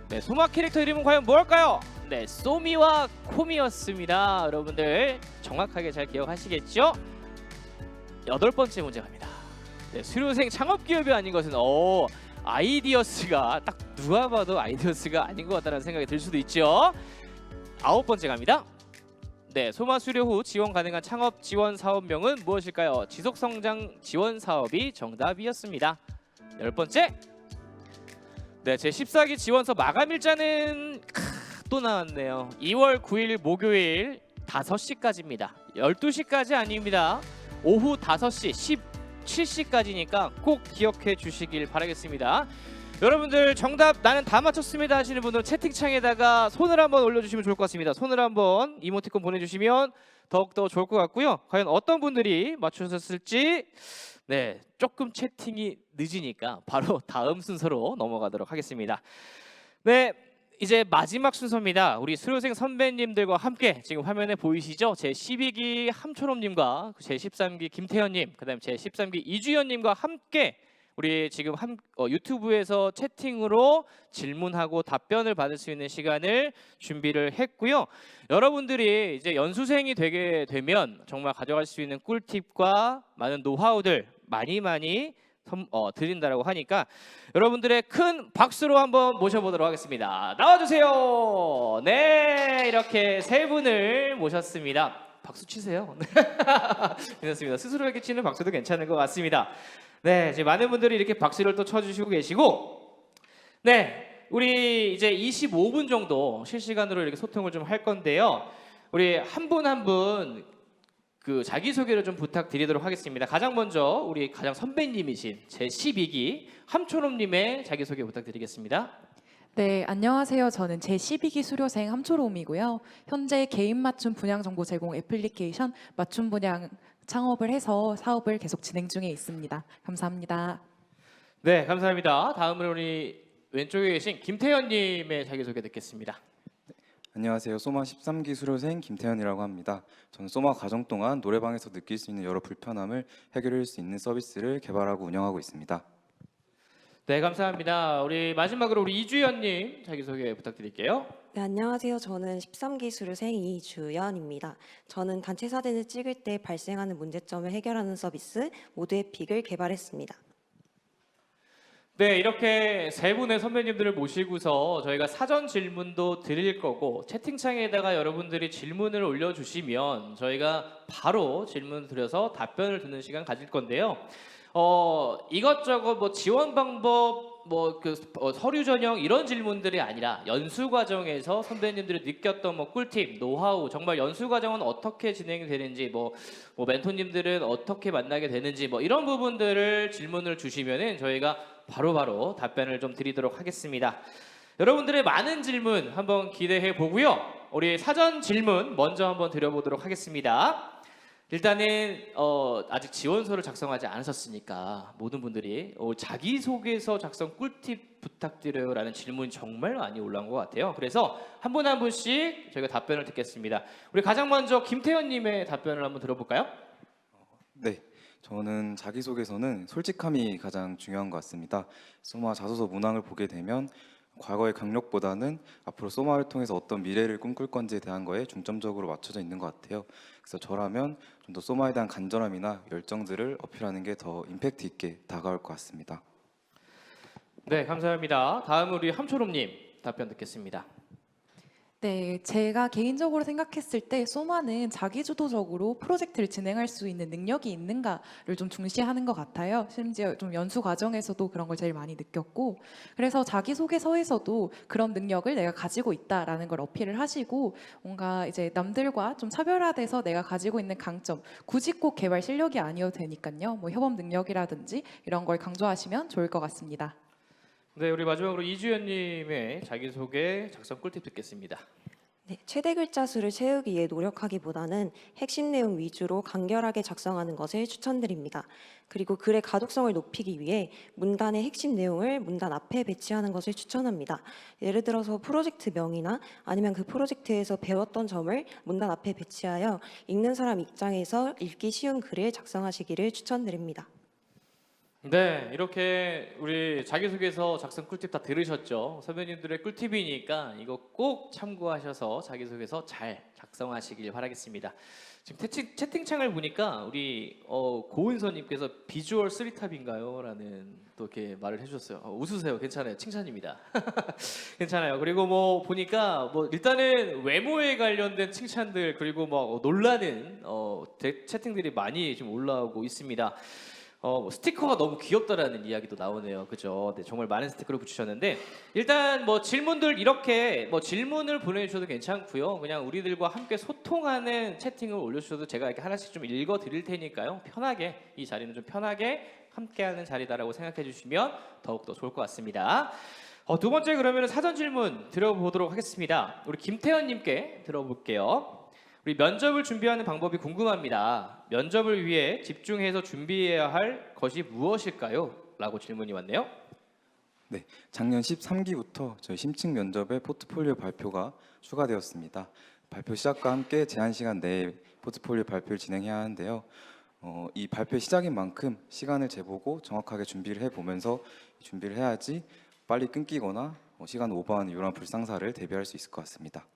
네, 소마 캐릭터 이름은 과연 뭘까요? 네, 소미와 코미였습니다. 여러분들 정확하게 잘 기억하시겠죠? 여덟 번째 문제 갑니다. 네, 수료생 창업기업이 아닌 것은 아이디어스가 딱 누가 봐도 아이디어스가 아닌 것 같다는 생각이 들 수도 있죠. 아홉 번째 갑니다. 네, 소마 수료 후 지원 가능한 창업 지원 사업명은 무엇일까요? 지속성장 지원 사업이 정답이었습니다. 열 번째. 네, 제 14기 지원서 마감 일자는 또 나왔네요. 2월 9일 목요일 5시까지입니다. 12시까지 아닙니다. 오후 5시 17시까지니까 꼭 기억해 주시길 바라겠습니다. 여러분들 정답 나는 다 맞췄습니다 하시는 분들은 채팅창에다가 손을 한번 올려주시면 좋을 것 같습니다. 손을 한번 이모티콘 보내주시면 더욱더 좋을 것 같고요. 과연 어떤 분들이 맞추셨을지 네, 조금 채팅이 늦으니까 바로 다음 순서로 넘어가도록 하겠습니다. 네, 이제 마지막 순서입니다. 우리 수료생 선배님들과 함께 지금 화면에 보이시죠? 제 12기 함초롬님과 제 13기 김태현님, 그다음 제 13기 이주연님과 함께 우리 지금 유튜브에서 채팅으로 질문하고 답변을 받을 수 있는 시간을 준비를 했고요. 여러분들이 이제 연수생이 되게 되면 정말 가져갈 수 있는 꿀팁과 많은 노하우들 많이 드린다라고 하니까 여러분들의 큰 박수로 한번 모셔보도록 하겠습니다. 나와주세요. 네, 이렇게 세 분을 모셨습니다. 박수 치세요. 괜찮습니다. 스스로에게 치는 박수도 괜찮은 것 같습니다. 네, 이제 많은 분들이 이렇게 박수를 또 쳐주시고 계시고, 네, 우리 이제 25분 정도 실시간으로 이렇게 소통을 좀 할 건데요. 우리 한 분 한 분 그 자기소개를 좀 부탁드리도록 하겠습니다. 가장 먼저 우리 가장 선배님이신 제12기 함초롬님의 자기소개 부탁드리겠습니다. 네, 안녕하세요. 저는 제12기 수료생 함초롬이고요. 현재 개인 맞춤 분양 정보 제공 애플리케이션 맞춤 분양 창업을 해서 사업을 계속 진행 중에 있습니다. 감사합니다. 네, 감사합니다. 다음으로 우리 왼쪽에 계신 김태현님의 자기소개 듣겠습니다. 안녕하세요. 소마 13기 수료생 김태현이라고 합니다. 저는 소마 과정 동안 노래방에서 느낄 수 있는 여러 불편함을 해결할 수 있는 서비스를 개발하고 운영하고 있습니다. 네, 감사합니다. 우리 마지막으로 우리 이주연님 자기소개 부탁드릴게요. 네, 안녕하세요. 저는 13기 수료생 이주연입니다. 저는 단체 사진을 찍을 때 발생하는 문제점을 해결하는 서비스 모드에픽을 개발했습니다. 네, 이렇게 세 분의 선배님들을 모시고서 저희가 사전 질문도 드릴 거고 채팅창에다가 여러분들이 질문을 올려주시면 저희가 바로 질문 드려서 답변을 듣는 시간 가질 건데요. 이것저것 뭐 지원 방법, 서류 전형 이런 질문들이 아니라 연수 과정에서 선배님들이 느꼈던 뭐 꿀팁, 노하우, 정말 연수 과정은 어떻게 진행이 되는지, 뭐 멘토님들은 어떻게 만나게 되는지, 뭐 이런 부분들을 질문을 주시면은 저희가 바로바로 답변을 좀 드리도록 하겠습니다. 여러분들의 많은 질문 한번 기대해 보고요. 우리 사전 질문 먼저 한번 드려보도록 하겠습니다. 일단은 아직 지원서를 작성하지 않으셨으니까 모든 분들이 자기소개서 작성 꿀팁 부탁드려요라는 질문이 정말 많이 올라온 것 같아요. 그래서 한 분 한 분씩 저희가 답변을 듣겠습니다. 우리 가장 먼저 김태현님의 답변을 한번 들어볼까요? 네, 저는 자기소개서는 솔직함이 가장 중요한 것 같습니다. 소마 자소서 문항을 보게 되면 과거의 경력보다는 앞으로 소마를 통해서 어떤 미래를 꿈꿀 건지에 대한 거에 중점적으로 맞춰져 있는 것 같아요. 그래서 저라면 좀 더 소마에 대한 간절함이나 열정들을 어필하는 게 더 임팩트 있게 다가올 것 같습니다. 네, 감사합니다. 다음 우리 함초롬님 답변 듣겠습니다. 네, 제가 개인적으로 생각했을 때 소마는 자기주도적으로 프로젝트를 진행할 수 있는 능력이 있는가를 좀 중시하는 것 같아요. 심지어 좀 연수 과정에서도 그런 걸 제일 많이 느꼈고, 그래서 자기소개서에서도 그런 능력을 내가 가지고 있다라는 걸 어필을 하시고, 뭔가 이제 남들과 좀 차별화돼서 내가 가지고 있는 강점, 굳이 꼭 개발 실력이 아니어도 되니까요. 뭐 협업 능력이라든지 이런 걸 강조하시면 좋을 것 같습니다. 네, 우리 마지막으로 이주연님의 자기소개 작성 꿀팁 듣겠습니다. 네, 최대 글자 수를 채우기 위해 노력하기보다는 핵심 내용 위주로 간결하게 작성하는 것을 추천드립니다. 그리고 글의 가독성을 높이기 위해 문단의 핵심 내용을 문단 앞에 배치하는 것을 추천합니다. 예를 들어서 프로젝트명이나 아니면 그 프로젝트에서 배웠던 점을 문단 앞에 배치하여 읽는 사람 입장에서 읽기 쉬운 글을 작성하시기를 추천드립니다. 네, 이렇게 우리 자기소개서 작성 꿀팁 다 들으셨죠? 선배님들의 꿀팁이니까 이거 꼭 참고하셔서 자기소개서 잘 작성하시길 바라겠습니다. 지금 채팅창을 보니까 우리 고은서님께서 비주얼 3탑인가요? 라는 또 이렇게 말을 해주셨어요. 웃으세요. 괜찮아요. 칭찬입니다. 괜찮아요. 그리고 뭐 보니까 뭐 일단은 외모에 관련된 칭찬들 그리고 뭐 놀라는 채팅들이 많이 지금 올라오고 있습니다. 뭐 스티커가 너무 귀엽다라는 이야기도 나오네요. 그죠? 네, 정말 많은 스티커를 붙이셨는데 일단 뭐 질문들 이렇게 뭐 질문을 보내주셔도 괜찮고요. 그냥 우리들과 함께 소통하는 채팅을 올려주셔도 제가 이렇게 하나씩 좀 읽어드릴 테니까요. 편하게 이 자리는 좀 편하게 함께하는 자리다라고 생각해 주시면 더욱더 좋을 것 같습니다. 두 번째 그러면 사전 질문 들어보도록 하겠습니다. 우리 김태현님께 들어볼게요. 우리 면접을 준비하는 방법이 궁금합니다. 면접을 위해 집중해서 준비해야 할 것이 무엇일까요? 라고 질문이 왔네요. 네, 작년 13기부터 저희 심층 면접의 포트폴리오 발표가 추가되었습니다. 발표 시작과 함께 제한 시간 내에 포트폴리오 발표를 진행해야 하는데요. 이 발표 시작인 만큼 시간을 재보고 정확하게 준비를 해보면서 준비를 해야지 빨리 끊기거나 시간 오버하는 이런 불상사를 대비할 수 있을 것 같습니다.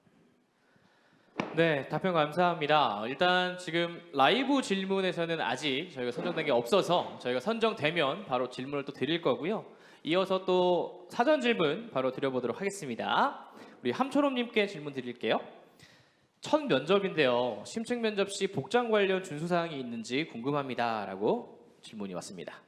네, 답변 감사합니다. 일단 지금 라이브 질문에서는 아직 저희가 선정된 게 없어서 저희가 선정되면 바로 질문을 또 드릴 거고요. 이어서 또 사전 질문 바로 드려보도록 하겠습니다. 우리 함초롬님께 질문 드릴게요. 첫 면접인데요. 심층 면접 시 복장 관련 준수 사항이 있는지 궁금합니다라고 질문이 왔습니다.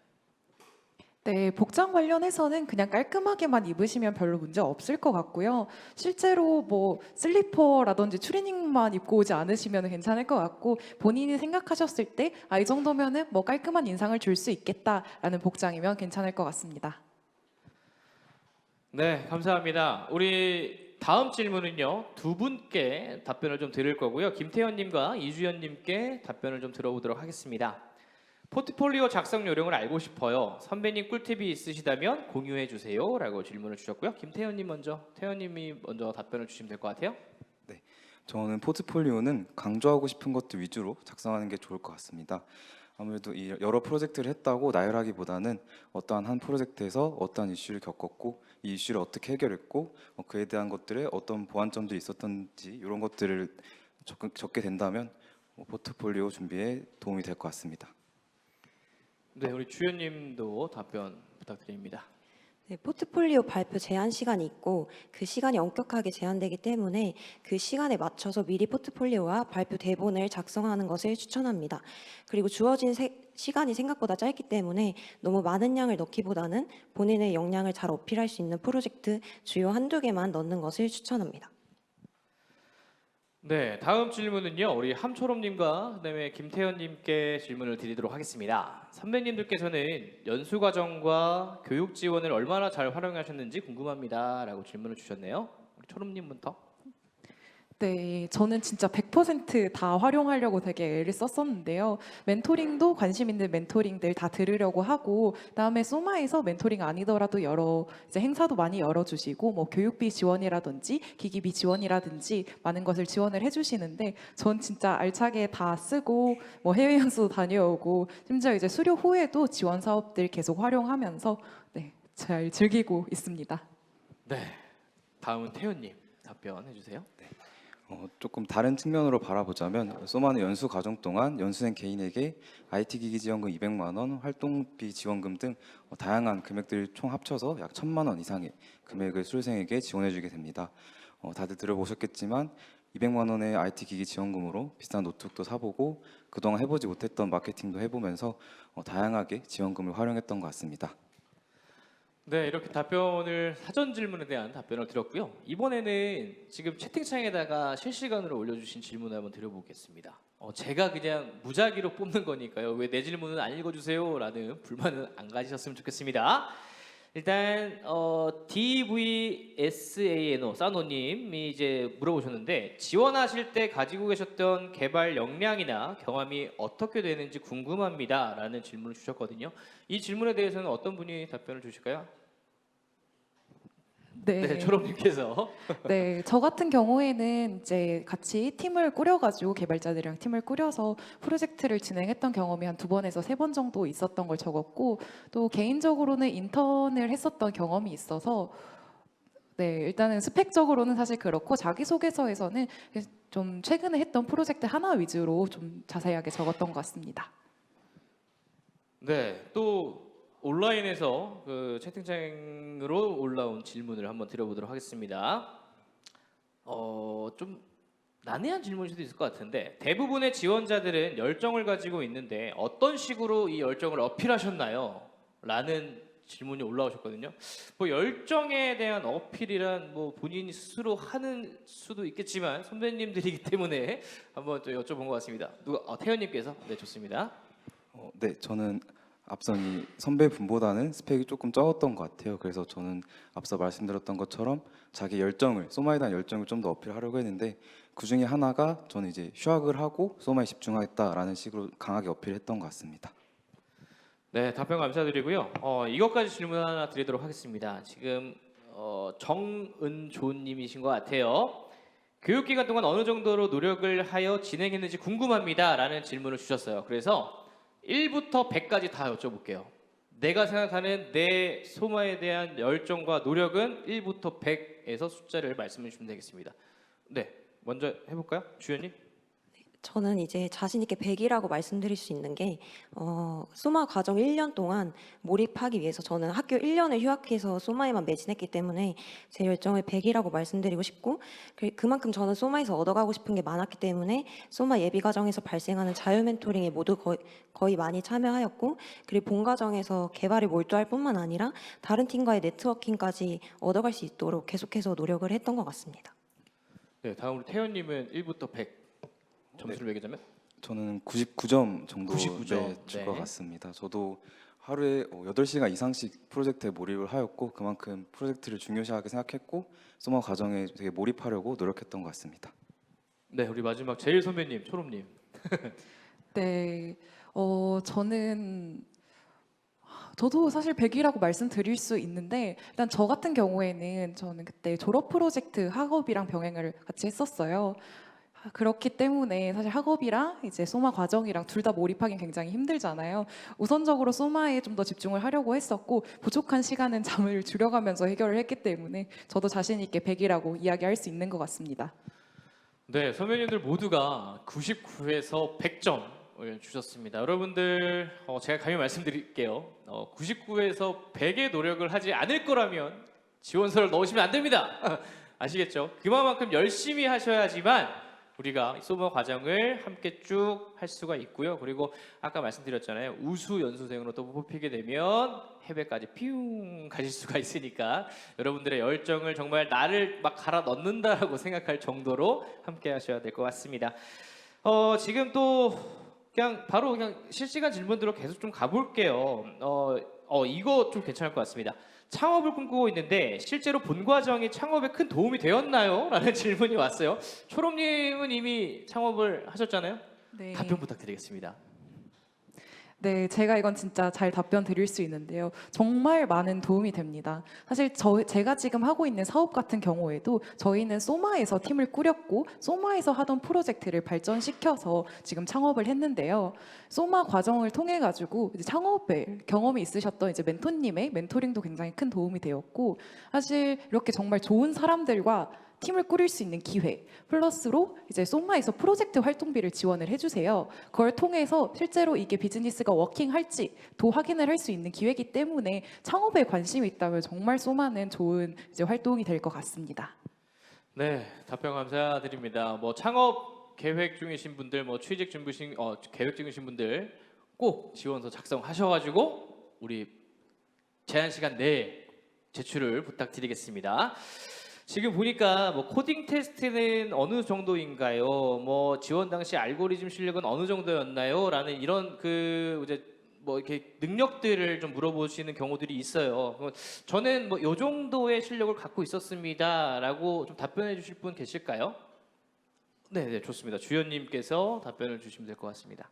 네, 복장 관련해서는 그냥 깔끔하게만 입으시면 별로 문제 없을 것 같고요. 실제로 뭐 슬리퍼라든지 추리닝만 입고 오지 않으시면 괜찮을 것 같고 본인이 생각하셨을 때 이 정도면은 뭐 깔끔한 인상을 줄 수 있겠다라는 복장이면 괜찮을 것 같습니다. 네, 감사합니다. 우리 다음 질문은요. 두 분께 답변을 좀 드릴 거고요. 김태현님과 이주연님께 답변을 좀 들어보도록 하겠습니다. 포트폴리오 작성 요령을 알고 싶어요. 선배님 꿀팁이 있으시다면 공유해 주세요라고 질문을 주셨고요. 김태현님 먼저, 태현님이 먼저 답변을 주시면 될 것 같아요. 네, 저는 포트폴리오는 강조하고 싶은 것들 위주로 작성하는 게 좋을 것 같습니다. 아무래도 이 여러 프로젝트를 했다고 나열하기보다는 어떠한 한 프로젝트에서 어떠한 이슈를 겪었고 이 이슈를 어떻게 해결했고 그에 대한 것들에 어떤 보완점들이 있었던지 이런 것들을 적게 된다면 포트폴리오 준비에 도움이 될 것 같습니다. 네, 우리 주연님도 답변 부탁드립니다. 네, 포트폴리오 발표 제한 시간이 있고 그 시간이 엄격하게 제한되기 때문에 그 시간에 맞춰서 미리 포트폴리오와 발표 대본을 작성하는 것을 추천합니다. 그리고 주어진 시간이 생각보다 짧기 때문에 너무 많은 양을 넣기보다는 본인의 역량을 잘 어필할 수 있는 프로젝트 주요 한두 개만 넣는 것을 추천합니다. 네, 다음 질문은요. 우리 함초롬님과 그다음에 김태현님께 질문을 드리도록 하겠습니다. 선배님들께서는 연수 과정과 교육 지원을 얼마나 잘 활용하셨는지 궁금합니다라고 질문을 주셨네요. 우리 초롬님부터. 네, 저는 진짜 100% 다 활용하려고 되게 애를 썼었는데요. 멘토링도 관심 있는 멘토링들 다 들으려고 하고, 그다음에 소마에서 멘토링 아니더라도 여러 이제 행사도 많이 열어주시고, 뭐 교육비 지원이라든지 기기비 지원이라든지 많은 것을 지원을 해주시는데, 전 진짜 알차게 다 쓰고, 뭐 해외 연수도 다녀오고, 심지어 이제 수료 후에도 지원 사업들 계속 활용하면서 네, 잘 즐기고 있습니다. 네, 다음은 태현님 답변해 주세요. 조금 다른 측면으로 바라보자면 소마는 연수 과정 동안 연수생 개인에게 IT 기기 지원금 200만 원, 활동비 지원금 등 다양한 금액들을 총 합쳐서 약 1,000만 원 이상의 금액을 수료생에게 지원해주게 됩니다. 다들 들어보셨겠지만 200만 원의 IT 기기 지원금으로 비싼 노트북도 사보고 그동안 해보지 못했던 마케팅도 해보면서 다양하게 지원금을 활용했던 것 같습니다. 네, 이렇게 답변을 사전 질문에 대한 답변을 드렸고요. 이번에는 지금 채팅창에다가 실시간으로 올려주신 질문을 한번 드려보겠습니다. 제가 그냥 무작위로 뽑는 거니까요. 왜 내 질문은 안 읽어주세요라는 불만은 안 가지셨으면 좋겠습니다. 일단 DVSANO 사노님이 이제 물어보셨는데 지원하실 때 가지고 계셨던 개발 역량이나 경험이 어떻게 되는지 궁금합니다라는 질문을 주셨거든요. 이 질문에 대해서는 어떤 분이 답변을 주실까요? 네, 초롬님께서. 네, 저 같은 경우에는 이제 같이 팀을 꾸려가지고 개발자들이랑 팀을 꾸려서 프로젝트를 진행했던 경험이 한 2번에서 3번 정도 있었던 걸 적었고 또 개인적으로는 인턴을 했었던 경험이 있어서 네, 일단은 스펙적으로는 사실 그렇고 자기소개서에서는 좀 최근에 했던 프로젝트 하나 위주로 좀 자세하게 적었던 것 같습니다. 네, 또 온라인에서 그 채팅창으로 올라온 질문을 한번 드려보도록 하겠습니다. 좀 난해한 질문일 수도 있을 것 같은데 대부분의 지원자들은 열정을 가지고 있는데 어떤 식으로 이 열정을 어필하셨나요? 라는 질문이 올라오셨거든요. 뭐 열정에 대한 어필이란 뭐 본인이 스스로 하는 수도 있겠지만 선배님들이기 때문에 한번 또 여쭤본 것 같습니다. 태현님께서. 네, 좋습니다. 네, 저는 앞선 이 선배분보다는 스펙이 조금 적었던 것 같아요. 그래서 저는 앞서 말씀드렸던 것처럼 자기 열정을, 소마에 대한 열정을 좀 더 어필하려고 했는데 그 중에 하나가 저는 이제 휴학을 하고 소마에 집중하겠다라는 식으로 강하게 어필했던 것 같습니다. 네, 답변 감사드리고요. 이것까지 질문 하나 드리도록 하겠습니다. 지금 정은조님이신 것 같아요. 교육기간 동안 어느 정도로 노력을 하여 진행했는지 궁금합니다라는 질문을 주셨어요. 그래서 1부터 100까지 다 여쭤볼게요. 내가 생각하는 내 소마에 대한 열정과 노력은 1부터 100에서 숫자를 말씀해 주시면 되겠습니다. 네, 먼저 해볼까요? 주연님? 저는 이제 자신 있게 100이라고 말씀드릴 수 있는 게 소마 과정 1년 동안 몰입하기 위해서 저는 학교 1년을 휴학해서 소마에만 매진했기 때문에 제 열정을 100이라고 말씀드리고 싶고 그만큼 저는 소마에서 얻어가고 싶은 게 많았기 때문에 소마 예비 과정에서 발생하는 자유 멘토링에 모두 거의 많이 참여하였고 그리고 본 과정에서 개발에 몰두할 뿐만 아니라 다른 팀과의 네트워킹까지 얻어갈 수 있도록 계속해서 노력을 했던 것 같습니다. 네, 다음으로 태연님은 1부터 100 점수를 매기자면? 저는 99점 정도 99점. 줄 것 네. 같습니다. 저도 하루에 8시간 이상씩 프로젝트에 몰입을 하였고 그만큼 프로젝트를 중요시하게 생각했고 소마 과정에 되게 몰입하려고 노력했던 것 같습니다. 네, 우리 마지막 제일 선배님, 초롬님. 네, 저도 사실 100이라고 말씀드릴 수 있는데 일단 저 같은 경우에는 저는 그때 졸업 프로젝트 학업이랑 병행을 같이 했었어요. 그렇기 때문에 사실 학업이랑 이제 소마 과정이랑 둘 다 몰입하기 굉장히 힘들잖아요. 우선적으로 소마에 좀 더 집중을 하려고 했었고 부족한 시간은 잠을 줄여가면서 해결을 했기 때문에 저도 자신 있게 100이라고 이야기할 수 있는 것 같습니다. 네, 선배님들 모두가 99에서 100점을 주셨습니다. 여러분들 제가 감히 말씀드릴게요. 99에서 100의 노력을 하지 않을 거라면 지원서를 넣으시면 안 됩니다. 아시겠죠? 그만큼 열심히 하셔야지만 우리가 소마 과정을 함께 쭉 할 수가 있고요. 그리고 아까 말씀드렸잖아요. 우수 연수생으로 또 뽑히게 되면 해외까지 피웅 가실 수가 있으니까 여러분들의 열정을 정말 나를 막 갈아 넣는다라고 생각할 정도로 함께 하셔야 될 것 같습니다. 지금 또 바로 실시간 질문들로 계속 좀 가볼게요. 이거 좀 괜찮을 것 같습니다. 창업을 꿈꾸고 있는데 실제로 본 과정이 창업에 큰 도움이 되었나요? 라는 질문이 왔어요. 초롬님은 이미 창업을 하셨잖아요. 네. 답변 부탁드리겠습니다. 네, 제가 이건 진짜 잘 답변 드릴 수 있는데요. 정말 많은 도움이 됩니다. 사실 제가 지금 하고 있는 사업 같은 경우에도 저희는 소마에서 팀을 꾸렸고 소마에서 하던 프로젝트를 발전시켜서 지금 창업을 했는데요. 소마 과정을 통해 가지고 이제 창업에 경험이 있으셨던 이제 멘토님의 멘토링도 굉장히 큰 도움이 되었고 사실 이렇게 정말 좋은 사람들과 팀을 꾸릴 수 있는 기회 플러스로 이제 소마에서 프로젝트 활동비를 지원을 해주세요. 그걸 통해서 실제로 이게 비즈니스가 워킹할지 도 확인을 할 수 있는 기회이기 때문에 창업에 관심이 있다면 정말 소마는 좋은 이제 활동이 될 것 같습니다. 네, 답변 감사드립니다. 창업 계획 중이신 분들, 취직 계획 중이신 분들 꼭 지원서 작성하셔가지고 우리 제한 시간 내에 제출을 부탁드리겠습니다. 지금 보니까 코딩 테스트는 어느 정도인가요? 지원 당시 알고리즘 실력은 어느 정도였나요? 라는 이런 이렇게 능력들을 좀 물어보시는 경우들이 있어요. 저는 요 정도의 실력을 갖고 있었습니다라고 좀 답변해 주실 분 계실까요? 네, 좋습니다. 주연님께서 답변을 주시면 될 것 같습니다.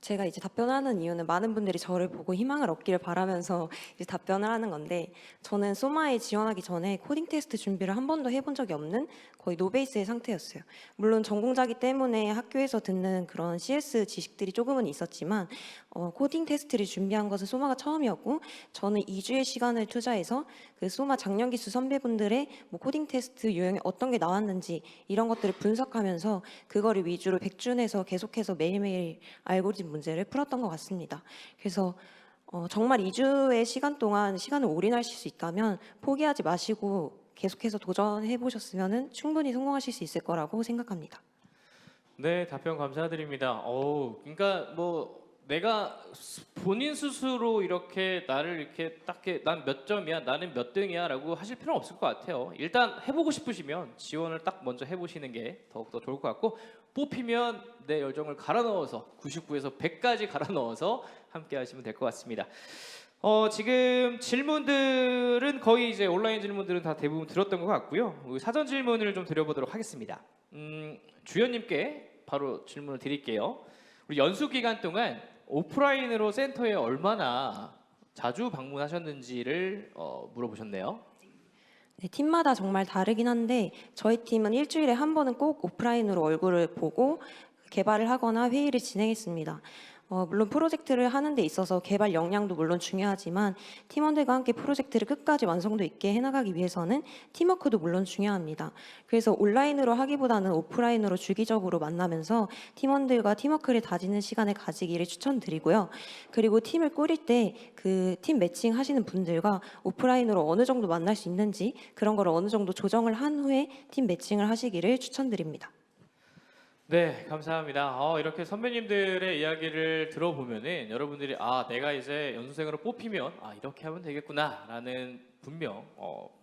제가 이제 답변하는 이유는 많은 분들이 저를 보고 희망을 얻기를 바라면서 이제 답변을 하는 건데 저는 소마에 지원하기 전에 코딩 테스트 준비를 한 번도 해본 적이 없는 거의 노베이스의 상태였어요. 물론 전공자기 때문에 학교에서 듣는 그런 CS 지식들이 조금은 있었지만 코딩 테스트를 준비한 것은 소마가 처음이었고 저는 2주의 시간을 투자해서 그 소마 작년 기수 선배분들의 코딩 테스트 유형에 어떤 게 나왔는지 이런 것들을 분석하면서 그거를 위주로 백준에서 계속해서 매일매일 알고리즘 문제를 풀었던 것 같습니다. 그래서 정말 2주의 시간 동안 시간을 올인하실 수 있다면 포기하지 마시고 계속해서 도전해 보셨으면 충분히 성공하실 수 있을 거라고 생각합니다. 네, 답변 감사드립니다. 그러니까 내가 본인 스스로 이렇게 나를 이렇게 딱 난 몇 점이야, 나는 몇 등이야라고 하실 필요는 없을 것 같아요. 일단 해보고 싶으시면 지원을 딱 먼저 해보시는 게 더욱더 좋을 것 같고 뽑히면 내 열정을 갈아 넣어서 99에서 100까지 갈아 넣어서 함께 하시면 될 것 같습니다. 지금 질문들은 거의 이제 온라인 질문들은 다 대부분 들었던 것 같고요. 사전 질문을 좀 드려보도록 하겠습니다. 주연님께 바로 질문을 드릴게요. 우리 연수 기간 동안 오프라인으로 센터에 얼마나 자주 방문하셨는지를 물어보셨네요. 네, 팀마다 정말 다르긴 한데 저희 팀은 일주일에 한 번은 꼭 오프라인으로 얼굴을 보고 개발을 하거나 회의를 진행했습니다. 물론 프로젝트를 하는 데 있어서 개발 역량도 물론 중요하지만 팀원들과 함께 프로젝트를 끝까지 완성도 있게 해나가기 위해서는 팀워크도 물론 중요합니다. 그래서 온라인으로 하기보다는 오프라인으로 주기적으로 만나면서 팀원들과 팀워크를 다지는 시간을 가지기를 추천드리고요. 그리고 팀을 꾸릴 때 그 팀 매칭 하시는 분들과 오프라인으로 어느 정도 만날 수 있는지 그런 걸 어느 정도 조정을 한 후에 팀 매칭을 하시기를 추천드립니다. 네, 감사합니다. 이렇게 선배님들의 이야기를 들어보면은 여러분들이 내가 이제 연수생으로 뽑히면 이렇게 하면 되겠구나라는 분명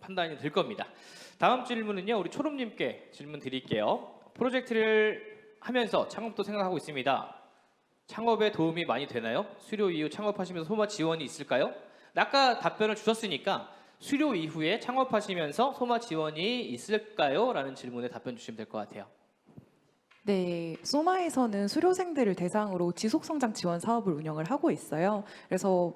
판단이 들 겁니다. 다음 질문은요, 우리 초롬님께 질문 드릴게요. 프로젝트를 하면서 창업도 생각하고 있습니다. 창업에 도움이 많이 되나요? 수료 이후 창업하시면서 소마 지원이 있을까요? 아까 답변을 주셨으니까 수료 이후에 창업하시면서 소마 지원이 있을까요? 라는 질문에 답변 주시면 될 것 같아요. 네, 소마에서는 수료생들을 대상으로 지속성장 지원 사업을 운영을 하고 있어요. 그래서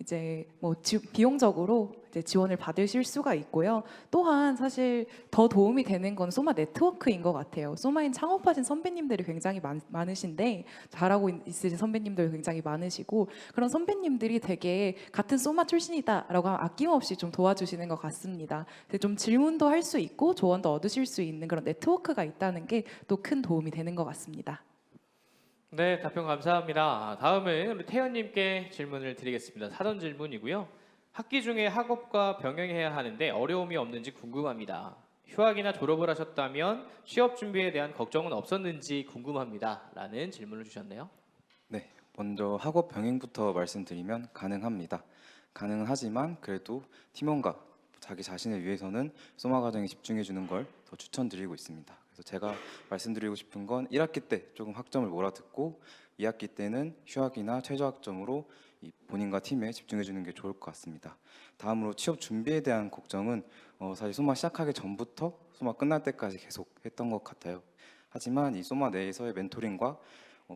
이제 뭐 비용적으로 이제 지원을 받으실 수가 있고요. 또한 사실 더 도움이 되는 건 소마 네트워크인 것 같아요. 소마인 창업하신 선배님들이 굉장히 많으신데 잘하고 있으신 선배님들 굉장히 많으시고 그런 선배님들이 되게 같은 소마 출신이다라고 하면 아낌없이 좀 도와주시는 것 같습니다. 좀 질문도 할 수 있고 조언도 얻으실 수 있는 그런 네트워크가 있다는 게 또 큰 도움이 되는 것 같습니다. 네, 답변 감사합니다. 다음은 우리 태연님께 질문을 드리겠습니다. 사전 질문이고요. 학기 중에 학업과 병행해야 하는데 어려움이 없는지 궁금합니다. 휴학이나 졸업을 하셨다면 취업 준비에 대한 걱정은 없었는지 궁금합니다. 라는 질문을 주셨네요. 네, 먼저 학업 병행부터 말씀드리면 가능합니다. 가능은 하지만 그래도 팀원과 자기 자신을 위해서는 소마 과정에 집중해 주는 걸 더 추천드리고 있습니다. 그래서 제가 말씀드리고 싶은 건 1학기 때 조금 학점을 몰아듣고 2학기 때는 휴학이나 최저학점으로 본인과 팀에 집중해 주는 게 좋을 것 같습니다. 다음으로 취업 준비에 대한 걱정은 사실 소마 시작하기 전부터 소마 끝날 때까지 계속 했던 것 같아요. 하지만 이 소마 내에서의 멘토링과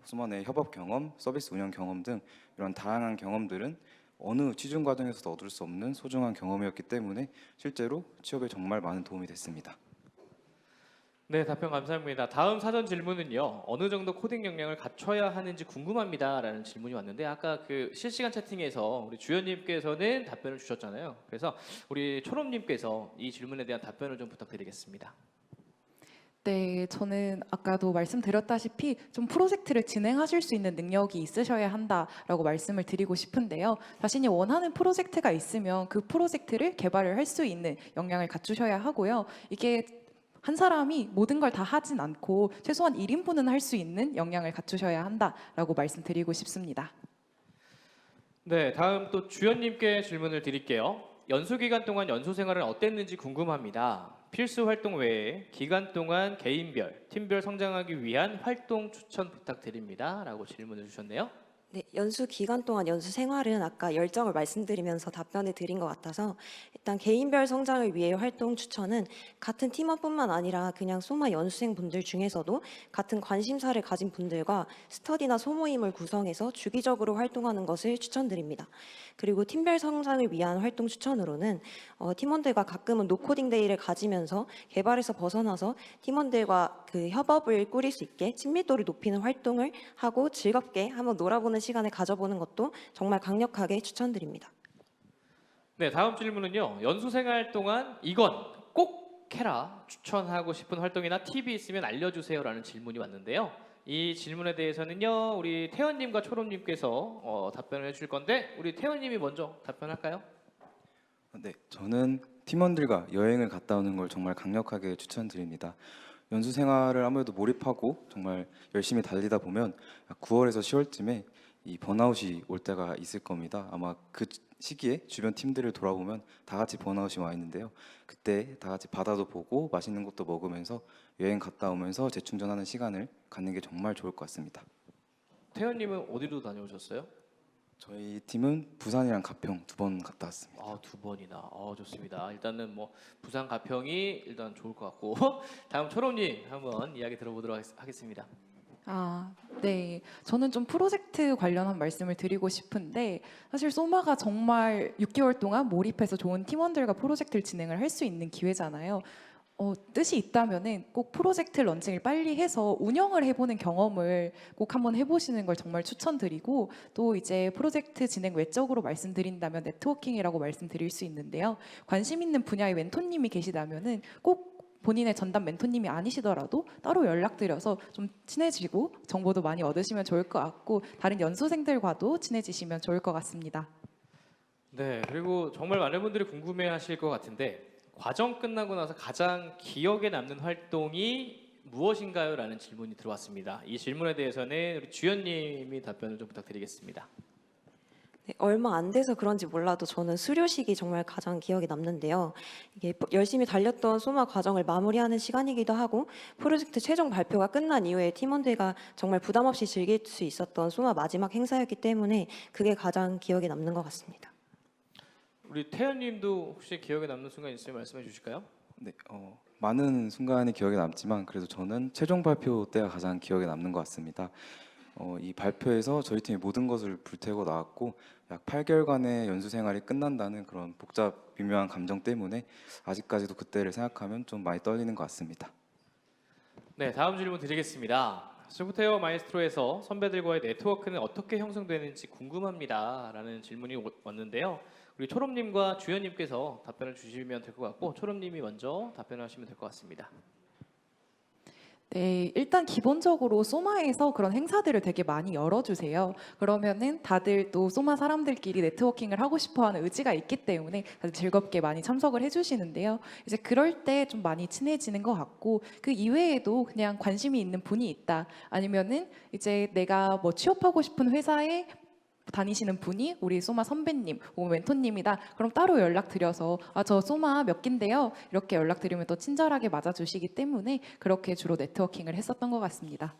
소마 내 협업 경험, 서비스 운영 경험 등 이런 다양한 경험들은 어느 취준 과정에서도 얻을 수 없는 소중한 경험이었기 때문에 실제로 취업에 정말 많은 도움이 됐습니다. 네, 답변 감사합니다. 다음 사전 질문은요. 어느 정도 코딩 역량을 갖춰야 하는지 궁금합니다. 라는 질문이 왔는데 아까 그 실시간 채팅에서 우리 주연님께서는 답변을 주셨잖아요. 그래서 우리 초롬님께서 이 질문에 대한 답변을 좀 부탁드리겠습니다. 네, 저는 아까도 말씀드렸다시피 좀 프로젝트를 진행하실 수 있는 능력이 있으셔야 한다라고 말씀을 드리고 싶은데요. 자신이 원하는 프로젝트가 있으면 그 프로젝트를 개발을 할 수 있는 역량을 갖추셔야 하고요. 이게 한 사람이 모든 걸 다 하진 않고 최소한 1인분은 할 수 있는 역량을 갖추셔야 한다라고 말씀드리고 싶습니다. 네, 다음 또 주연님께 질문을 드릴게요. 연수 기간 동안 연수 생활은 어땠는지 궁금합니다. 필수 활동 외에 기간 동안 개인별, 팀별 성장하기 위한 활동 추천 부탁드립니다. 라고 질문을 주셨네요. 네, 연수 기간 동안 연수 생활은 아까 열정을 말씀드리면서 답변을 드린 것 같아서 일단 개인별 성장을 위해 활동 추천은 같은 팀원뿐만 아니라 그냥 소마 연수생 분들 중에서도 같은 관심사를 가진 분들과 스터디나 소모임을 구성해서 주기적으로 활동하는 것을 추천드립니다. 그리고 팀별 성장을 위한 활동 추천으로는 팀원들과 가끔은 노코딩 데이를 가지면서 개발에서 벗어나서 팀원들과 그 협업을 꾸릴 수 있게 친밀도를 높이는 활동을 하고 즐겁게 한번 놀아보는 시간을 가져보는 것도 정말 강력하게 추천드립니다. 네, 다음 질문은요. 연수 생활 동안 이건 꼭 해라 추천하고 싶은 활동이나 팁이 있으면 알려주세요라는 질문이 왔는데요. 이 질문에 대해서는요. 우리 태연님과 초롬님께서 답변을 해주실 건데 우리 태연님이 먼저 답변할까요? 네, 저는 팀원들과 여행을 갔다 오는 걸 정말 강력하게 추천드립니다. 연수 생활을 아무래도 몰입하고 정말 열심히 달리다 보면 9월에서 10월쯤에 이 번아웃이 올 때가 있을 겁니다. 아마 그 시기에 주변 팀들을 돌아보면 다 같이 번아웃이 와 있는데요. 그때 다 같이 바다도 보고 맛있는 것도 먹으면서 여행 갔다 오면서 재충전하는 시간을 갖는 게 정말 좋을 것 같습니다. 태연님은 어디로 다녀오셨어요? 저희 팀은 부산이랑 가평 2번 갔다 왔습니다. 2번이나. 좋습니다. 일단은 뭐 부산 가평이 일단 좋을 것 같고 다음 초롬님 한번 이야기 들어보도록 하겠습니다. 네. 저는 좀 프로젝트 관련한 말씀을 드리고 싶은데 사실 소마가 정말 6개월 동안 몰입해서 좋은 팀원들과 프로젝트를 진행을 할 수 있는 기회잖아요. 뜻이 있다면은 꼭 프로젝트 런칭을 빨리 해서 운영을 해보는 경험을 꼭 한번 해보시는 걸 정말 추천드리고, 또 이제 프로젝트 진행 외적으로 말씀드린다면 네트워킹이라고 말씀드릴 수 있는데요. 관심 있는 분야의 멘토님이 계시다면은 꼭 본인의 전담 멘토님이 아니시더라도 따로 연락드려서 좀 친해지고 정보도 많이 얻으시면 좋을 것 같고, 다른 연수생들과도 친해지시면 좋을 것 같습니다. 네, 그리고 정말 많은 분들이 궁금해하실 것 같은데 과정 끝나고 나서 가장 기억에 남는 활동이 무엇인가요? 라는 질문이 들어왔습니다. 이 질문에 대해서는 우리 주연님이 답변을 좀 부탁드리겠습니다. 네, 얼마 안 돼서 그런지 몰라도 저는 수료식이 정말 가장 기억에 남는데요. 이게 열심히 달렸던 소마 과정을 마무리하는 시간이기도 하고, 프로젝트 최종 발표가 끝난 이후에 팀원들과 정말 부담 없이 즐길 수 있었던 소마 마지막 행사였기 때문에 그게 가장 기억에 남는 것 같습니다. 우리 태연님도 혹시 기억에 남는 순간 있으면 말씀해 주실까요? 네, 많은 순간이 기억에 남지만 그래도 저는 최종 발표 때가 가장 기억에 남는 것 같습니다. 이 발표에서 저희 팀이 모든 것을 불태우고 나왔고 약 8개월간의 연수 생활이 끝난다는 그런 복잡 미묘한 감정 때문에 아직까지도 그때를 생각하면 좀 많이 떨리는 것 같습니다. 네, 다음 질문 드리겠습니다. 소프트웨어 마이스트로에서 선배들과의 네트워크는 어떻게 형성되는지 궁금합니다. 라는 질문이 왔는데요. 우리 초롬님과 주연님께서 답변을 주시면 될 것 같고, 초롬님이 먼저 답변하시면 될 것 같습니다. 네, 일단 기본적으로 소마에서 그런 행사들을 되게 많이 열어주세요. 그러면은 다들 또 소마 사람들끼리 네트워킹을 하고 싶어하는 의지가 있기 때문에 다들 즐겁게 많이 참석을 해주시는데요. 이제 그럴 때 좀 많이 친해지는 것 같고, 그 이외에도 그냥 관심이 있는 분이 있다, 아니면은 이제 내가 뭐 취업하고 싶은 회사에 다니시는 분이 우리 소마 선배님 혹은 멘토님이다, 그럼 따로 연락드려서 저 소마 몇 기인데요, 이렇게 연락드리면 또 친절하게 맞아주시기 때문에 그렇게 주로 네트워킹을 했었던 것 같습니다.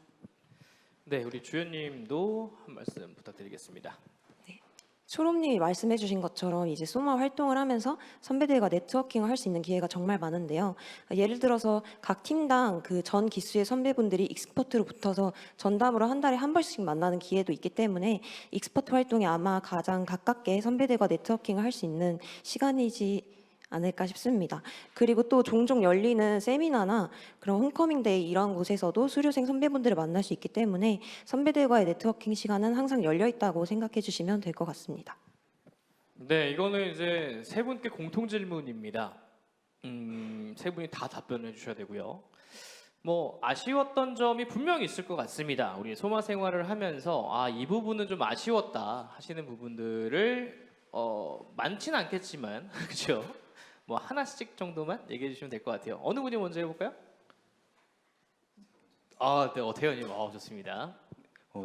네, 우리 주연님도 한 말씀 부탁드리겠습니다. 초롬님이 말씀해 주신 것처럼 이제 소마 활동을 하면서 선배들과 네트워킹을 할 수 있는 기회가 정말 많은데요. 예를 들어서 각 팀당 그 전 기수의 선배분들이 익스퍼트로 붙어서 전담으로 한 달에 한 번씩 만나는 기회도 있기 때문에 익스퍼트 활동이 아마 가장 가깝게 선배들과 네트워킹을 할 수 있는 시간이지 않을까 싶습니다. 그리고 또 종종 열리는 세미나나 그런 홈커밍데이 이런 곳에서도 수료생 선배분들을 만날 수 있기 때문에 선배들과의 네트워킹 시간은 항상 열려 있다고 생각해 주시면 될 것 같습니다. 네, 이거는 이제 세 분께 공통 질문입니다. 세 분이 다 답변을 해주셔야 되고요. 뭐 아쉬웠던 점이 분명히 있을 것 같습니다. 우리 소마 생활을 하면서 이 부분은 좀 아쉬웠다 하시는 부분들을 많지는 않겠지만 그렇죠? 뭐 하나씩 정도만 얘기해 주시면 될 것 같아요. 어느 분이 먼저 해볼까요? 네, 태연님, 좋습니다.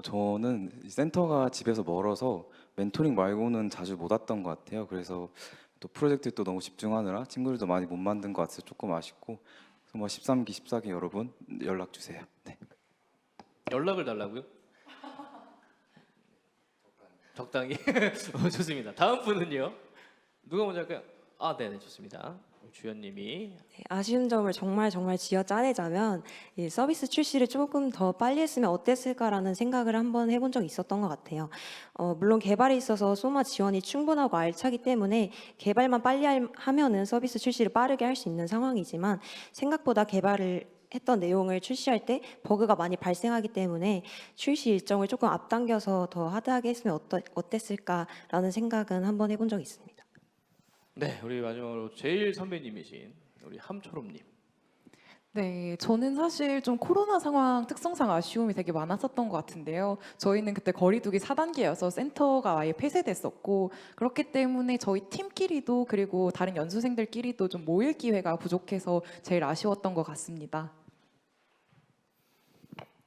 저는 이 센터가 집에서 멀어서 멘토링 말고는 자주 못 왔던 것 같아요. 그래서 또 프로젝트에 또 너무 집중하느라 친구들도 많이 못 만든 것 같아서 조금 아쉽고, 뭐 13기, 14기 여러분 연락 주세요. 네. 연락을 달라고요? 적당히. 좋습니다. 다음 분은요? 누가 먼저 할까요? 네, 좋습니다. 주연님이. 네, 아쉬운 점을 정말 쥐어 짜내자면 이 서비스 출시를 조금 더 빨리 했으면 어땠을까라는 생각을 한번 해본 적이 있었던 것 같아요. 물론 개발에 있어서 소마 지원이 충분하고 알차기 때문에 개발만 빨리 하면은 서비스 출시를 빠르게 할 수 있는 상황이지만, 생각보다 개발을 했던 내용을 출시할 때 버그가 많이 발생하기 때문에 출시 일정을 조금 앞당겨서 더 하드하게 했으면 어땠을까라는 생각은 한번 해본 적이 있습니다. 네, 우리 마지막으로 제일 선배님이신 우리 함초롬님. 네, 저는 사실 좀 코로나 상황 특성상 아쉬움이 되게 많았었던 것 같은데요. 저희는 그때 거리두기 4단계여서 센터가 아예 폐쇄됐었고, 그렇기 때문에 저희 팀끼리도 그리고 다른 연수생들끼리도 좀 모일 기회가 부족해서 제일 아쉬웠던 것 같습니다.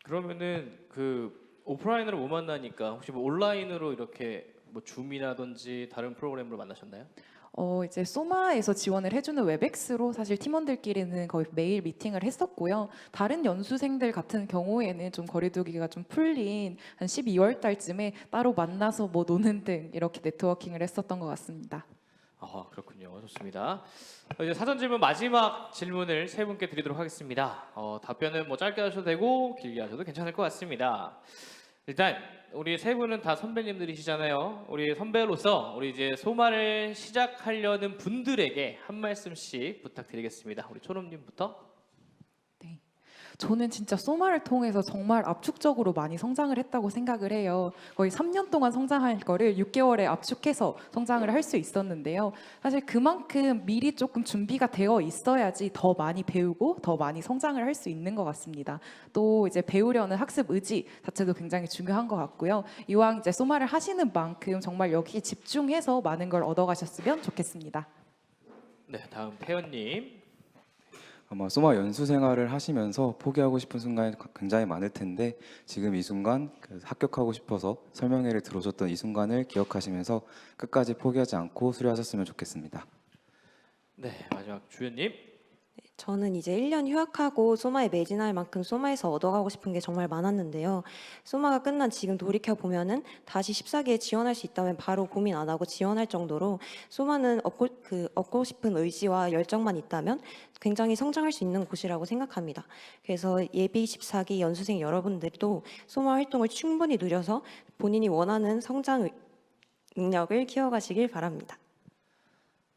그러면은 그 오프라인으로 못 만나니까 혹시 뭐 온라인으로 이렇게 뭐 줌이라든지 다른 프로그램으로 만나셨나요? 이제 소마에서 지원을 해주는 웹엑스로 사실 팀원들끼리는 거의 매일 미팅을 했었고요. 다른 연수생들 같은 경우에는 좀 거리두기가 좀 풀린 한 12월 달쯤에 따로 만나서 뭐 노는 등 이렇게 네트워킹을 했었던 것 같습니다. 그렇군요. 좋습니다. 이제 사전 질문 마지막 질문을 세 분께 드리도록 하겠습니다. 답변은 뭐 짧게 하셔도 되고 길게 하셔도 괜찮을 것 같습니다. 일단 우리 세 분은 다 선배님들이시잖아요. 우리 선배로서 우리 이제 소마를 시작하려는 분들에게 한 말씀씩 부탁드리겠습니다. 우리 초롬님부터. 네. 저는 진짜 소마를 통해서 정말 압축적으로 많이 성장을 했다고 생각을 해요. 거의 3년 동안 성장할 거를 6개월에 압축해서 성장을 할 수 있었는데요. 사실 그만큼 미리 조금 준비가 되어 있어야지 더 많이 배우고 더 많이 성장을 할 수 있는 것 같습니다. 또 이제 배우려는 학습 의지 자체도 굉장히 중요한 것 같고요. 이왕 이제 소마를 하시는 만큼 정말 여기에 집중해서 많은 걸 얻어가셨으면 좋겠습니다. 네, 다음 태연님. 아마 소마 연수 생활을 하시면서 포기하고 싶은 순간이 굉장히 많을 텐데 지금 이 순간 합격하고 싶어서 설명회를 들어오셨던 이 순간을 기억하시면서 끝까지 포기하지 않고 수료하셨으면 좋겠습니다. 네, 마지막 주연님. 저는 이제 1년 휴학하고 소마에 매진할 만큼 소마에서 얻어가고 싶은 게 정말 많았는데요. 소마가 끝난 지금 돌이켜 보면은 다시 14기에 지원할 수 있다면 바로 고민 안 하고 지원할 정도로 소마는 얻고 싶은 의지와 열정만 있다면 굉장히 성장할 수 있는 곳이라고 생각합니다. 그래서 예비 14기 연수생 여러분들도 소마 활동을 충분히 누려서 본인이 원하는 성장 능력을 키워가시길 바랍니다.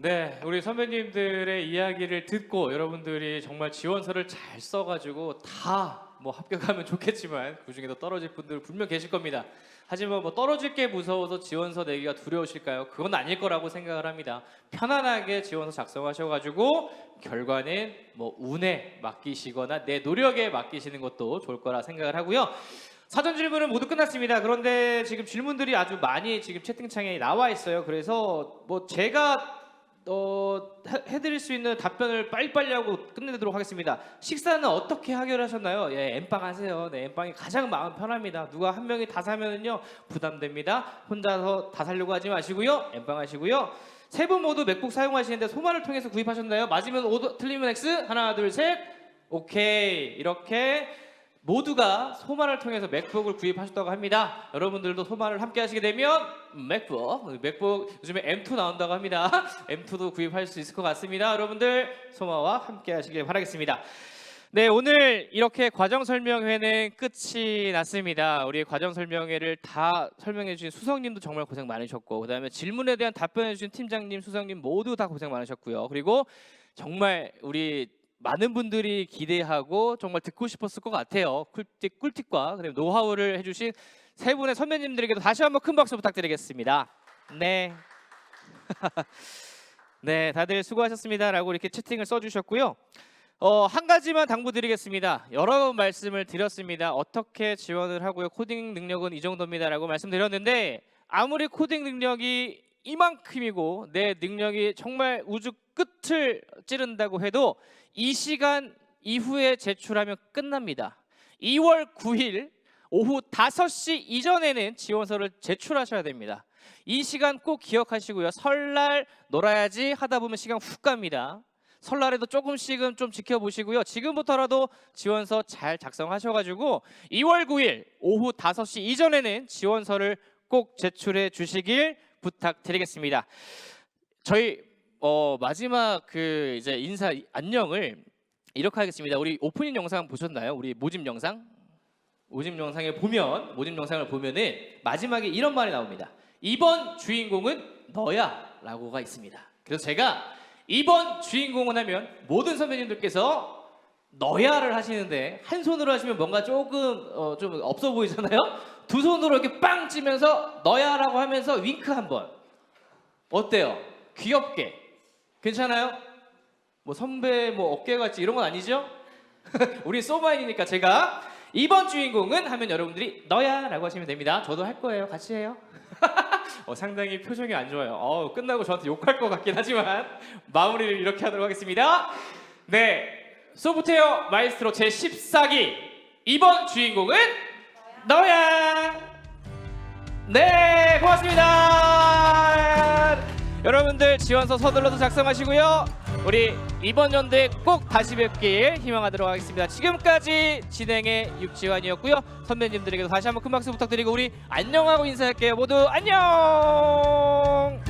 네, 우리 선배님들의 이야기를 듣고 여러분들이 정말 지원서를 잘 써가지고 다 뭐 합격하면 좋겠지만 그 중에도 떨어질 분들 분명 계실 겁니다. 하지만 뭐 떨어질 게 무서워서 지원서 내기가 두려우실까요? 그건 아닐 거라고 생각을 합니다. 편안하게 지원서 작성하셔가지고 결과는 뭐 운에 맡기시거나 내 노력에 맡기시는 것도 좋을 거라 생각을 하고요. 사전 질문은 모두 끝났습니다. 그런데 지금 질문들이 아주 많이 지금 채팅창에 나와 있어요. 그래서 뭐 제가 해드릴 수 있는 답변을 빨리빨리 하고 끝내도록 하겠습니다. 식사는 어떻게 해결하셨나요? 예, 엠빵 하세요. 네, 엠빵이 가장 마음 편합니다. 누가 한 명이 다 사면은요 부담됩니다. 혼자서 다 사려고 하지 마시고요. 엠빵 하시고요. 세 분 모두 맥북 사용하시는데 소마를 통해서 구입하셨나요? 맞으면 O, 틀리면 X. 하나, 둘, 셋. 오케이. 이렇게 모두가 소마를 통해서 맥북을 구입하셨다고 합니다. 여러분들도 소마를 함께 하시게 되면 맥북 요즘에 M2 나온다고 합니다. M2도 구입할 수 있을 것 같습니다. 여러분들 소마와 함께 하시길 바라겠습니다. 네, 오늘 이렇게 과정 설명회는 끝이 났습니다. 우리 과정 설명회를 다 설명해 주신 수석님도 정말 고생 많으셨고, 그다음에 질문에 대한 답변해 주신 팀장님, 수석님 모두 다 고생 많으셨고요. 그리고 정말 우리 많은 분들이 기대하고 정말 듣고 싶었을 것 같아요. 꿀팁과 그리고 노하우를 해주신 세 분의 선배님들에게도 다시 한번 큰 박수 부탁드리겠습니다. 네. 네, 다들 수고하셨습니다라고 이렇게 채팅을 써주셨고요. 한 가지만 당부드리겠습니다. 여러 번 말씀을 드렸습니다. 어떻게 지원을 하고요. 코딩 능력은 이 정도입니다라고 말씀드렸는데 아무리 코딩 능력이 이만큼이고 내 능력이 정말 우주 끝을 찌른다고 해도 이 시간 이후에 제출하면 끝납니다. 2월 9일 오후 5시 이전에는 지원서를 제출하셔야 됩니다. 이 시간 꼭 기억하시고요. 설날 놀아야지 하다 보면 시간 훅 갑니다. 설날에도 조금씩은 좀 지켜보시고요. 지금부터라도 지원서 잘 작성하셔가지고 2월 9일 오후 5시 이전에는 지원서를 꼭 제출해 주시길 부탁드리겠습니다. 저희 마지막 그 이제 인사 안녕을 이렇게 하겠습니다. 우리 오프닝 영상 보셨나요? 우리 모집 영상? 모집 영상을 보면은 마지막에 이런 말이 나옵니다. 이번 주인공은 너야라고가 있습니다. 그래서 제가 이번 주인공은 하면 모든 선배님들께서 너야를 하시는데 한 손으로 하시면 뭔가 조금 좀 없어 보이잖아요. 두 손으로 이렇게 빵 찌면서 너야라고 하면서 윙크 한번. 어때요? 귀엽게. 괜찮아요? 뭐 선배 뭐 어깨같이 이런 건 아니죠? 우리 소마인이니까 제가 이번 주인공은 하면 여러분들이 너야라고 하시면 됩니다. 저도 할 거예요. 같이 해요. 상당히 표정이 안 좋아요. 끝나고 저한테 욕할 것 같긴 하지만 마무리를 이렇게 하도록 하겠습니다. 네, 소프트웨어 마이스트로 제14기 이번 주인공은 너야. 네, 고맙습니다. 여러분들 지원서 서둘러서 작성하시고요. 우리 이번 연도에 꼭 다시 뵙길 희망하도록 하겠습니다. 지금까지 진행의 육지환이었고요. 선배님들에게도 다시 한번 큰 박수 부탁드리고 우리 안녕하고 인사할게요. 모두 안녕.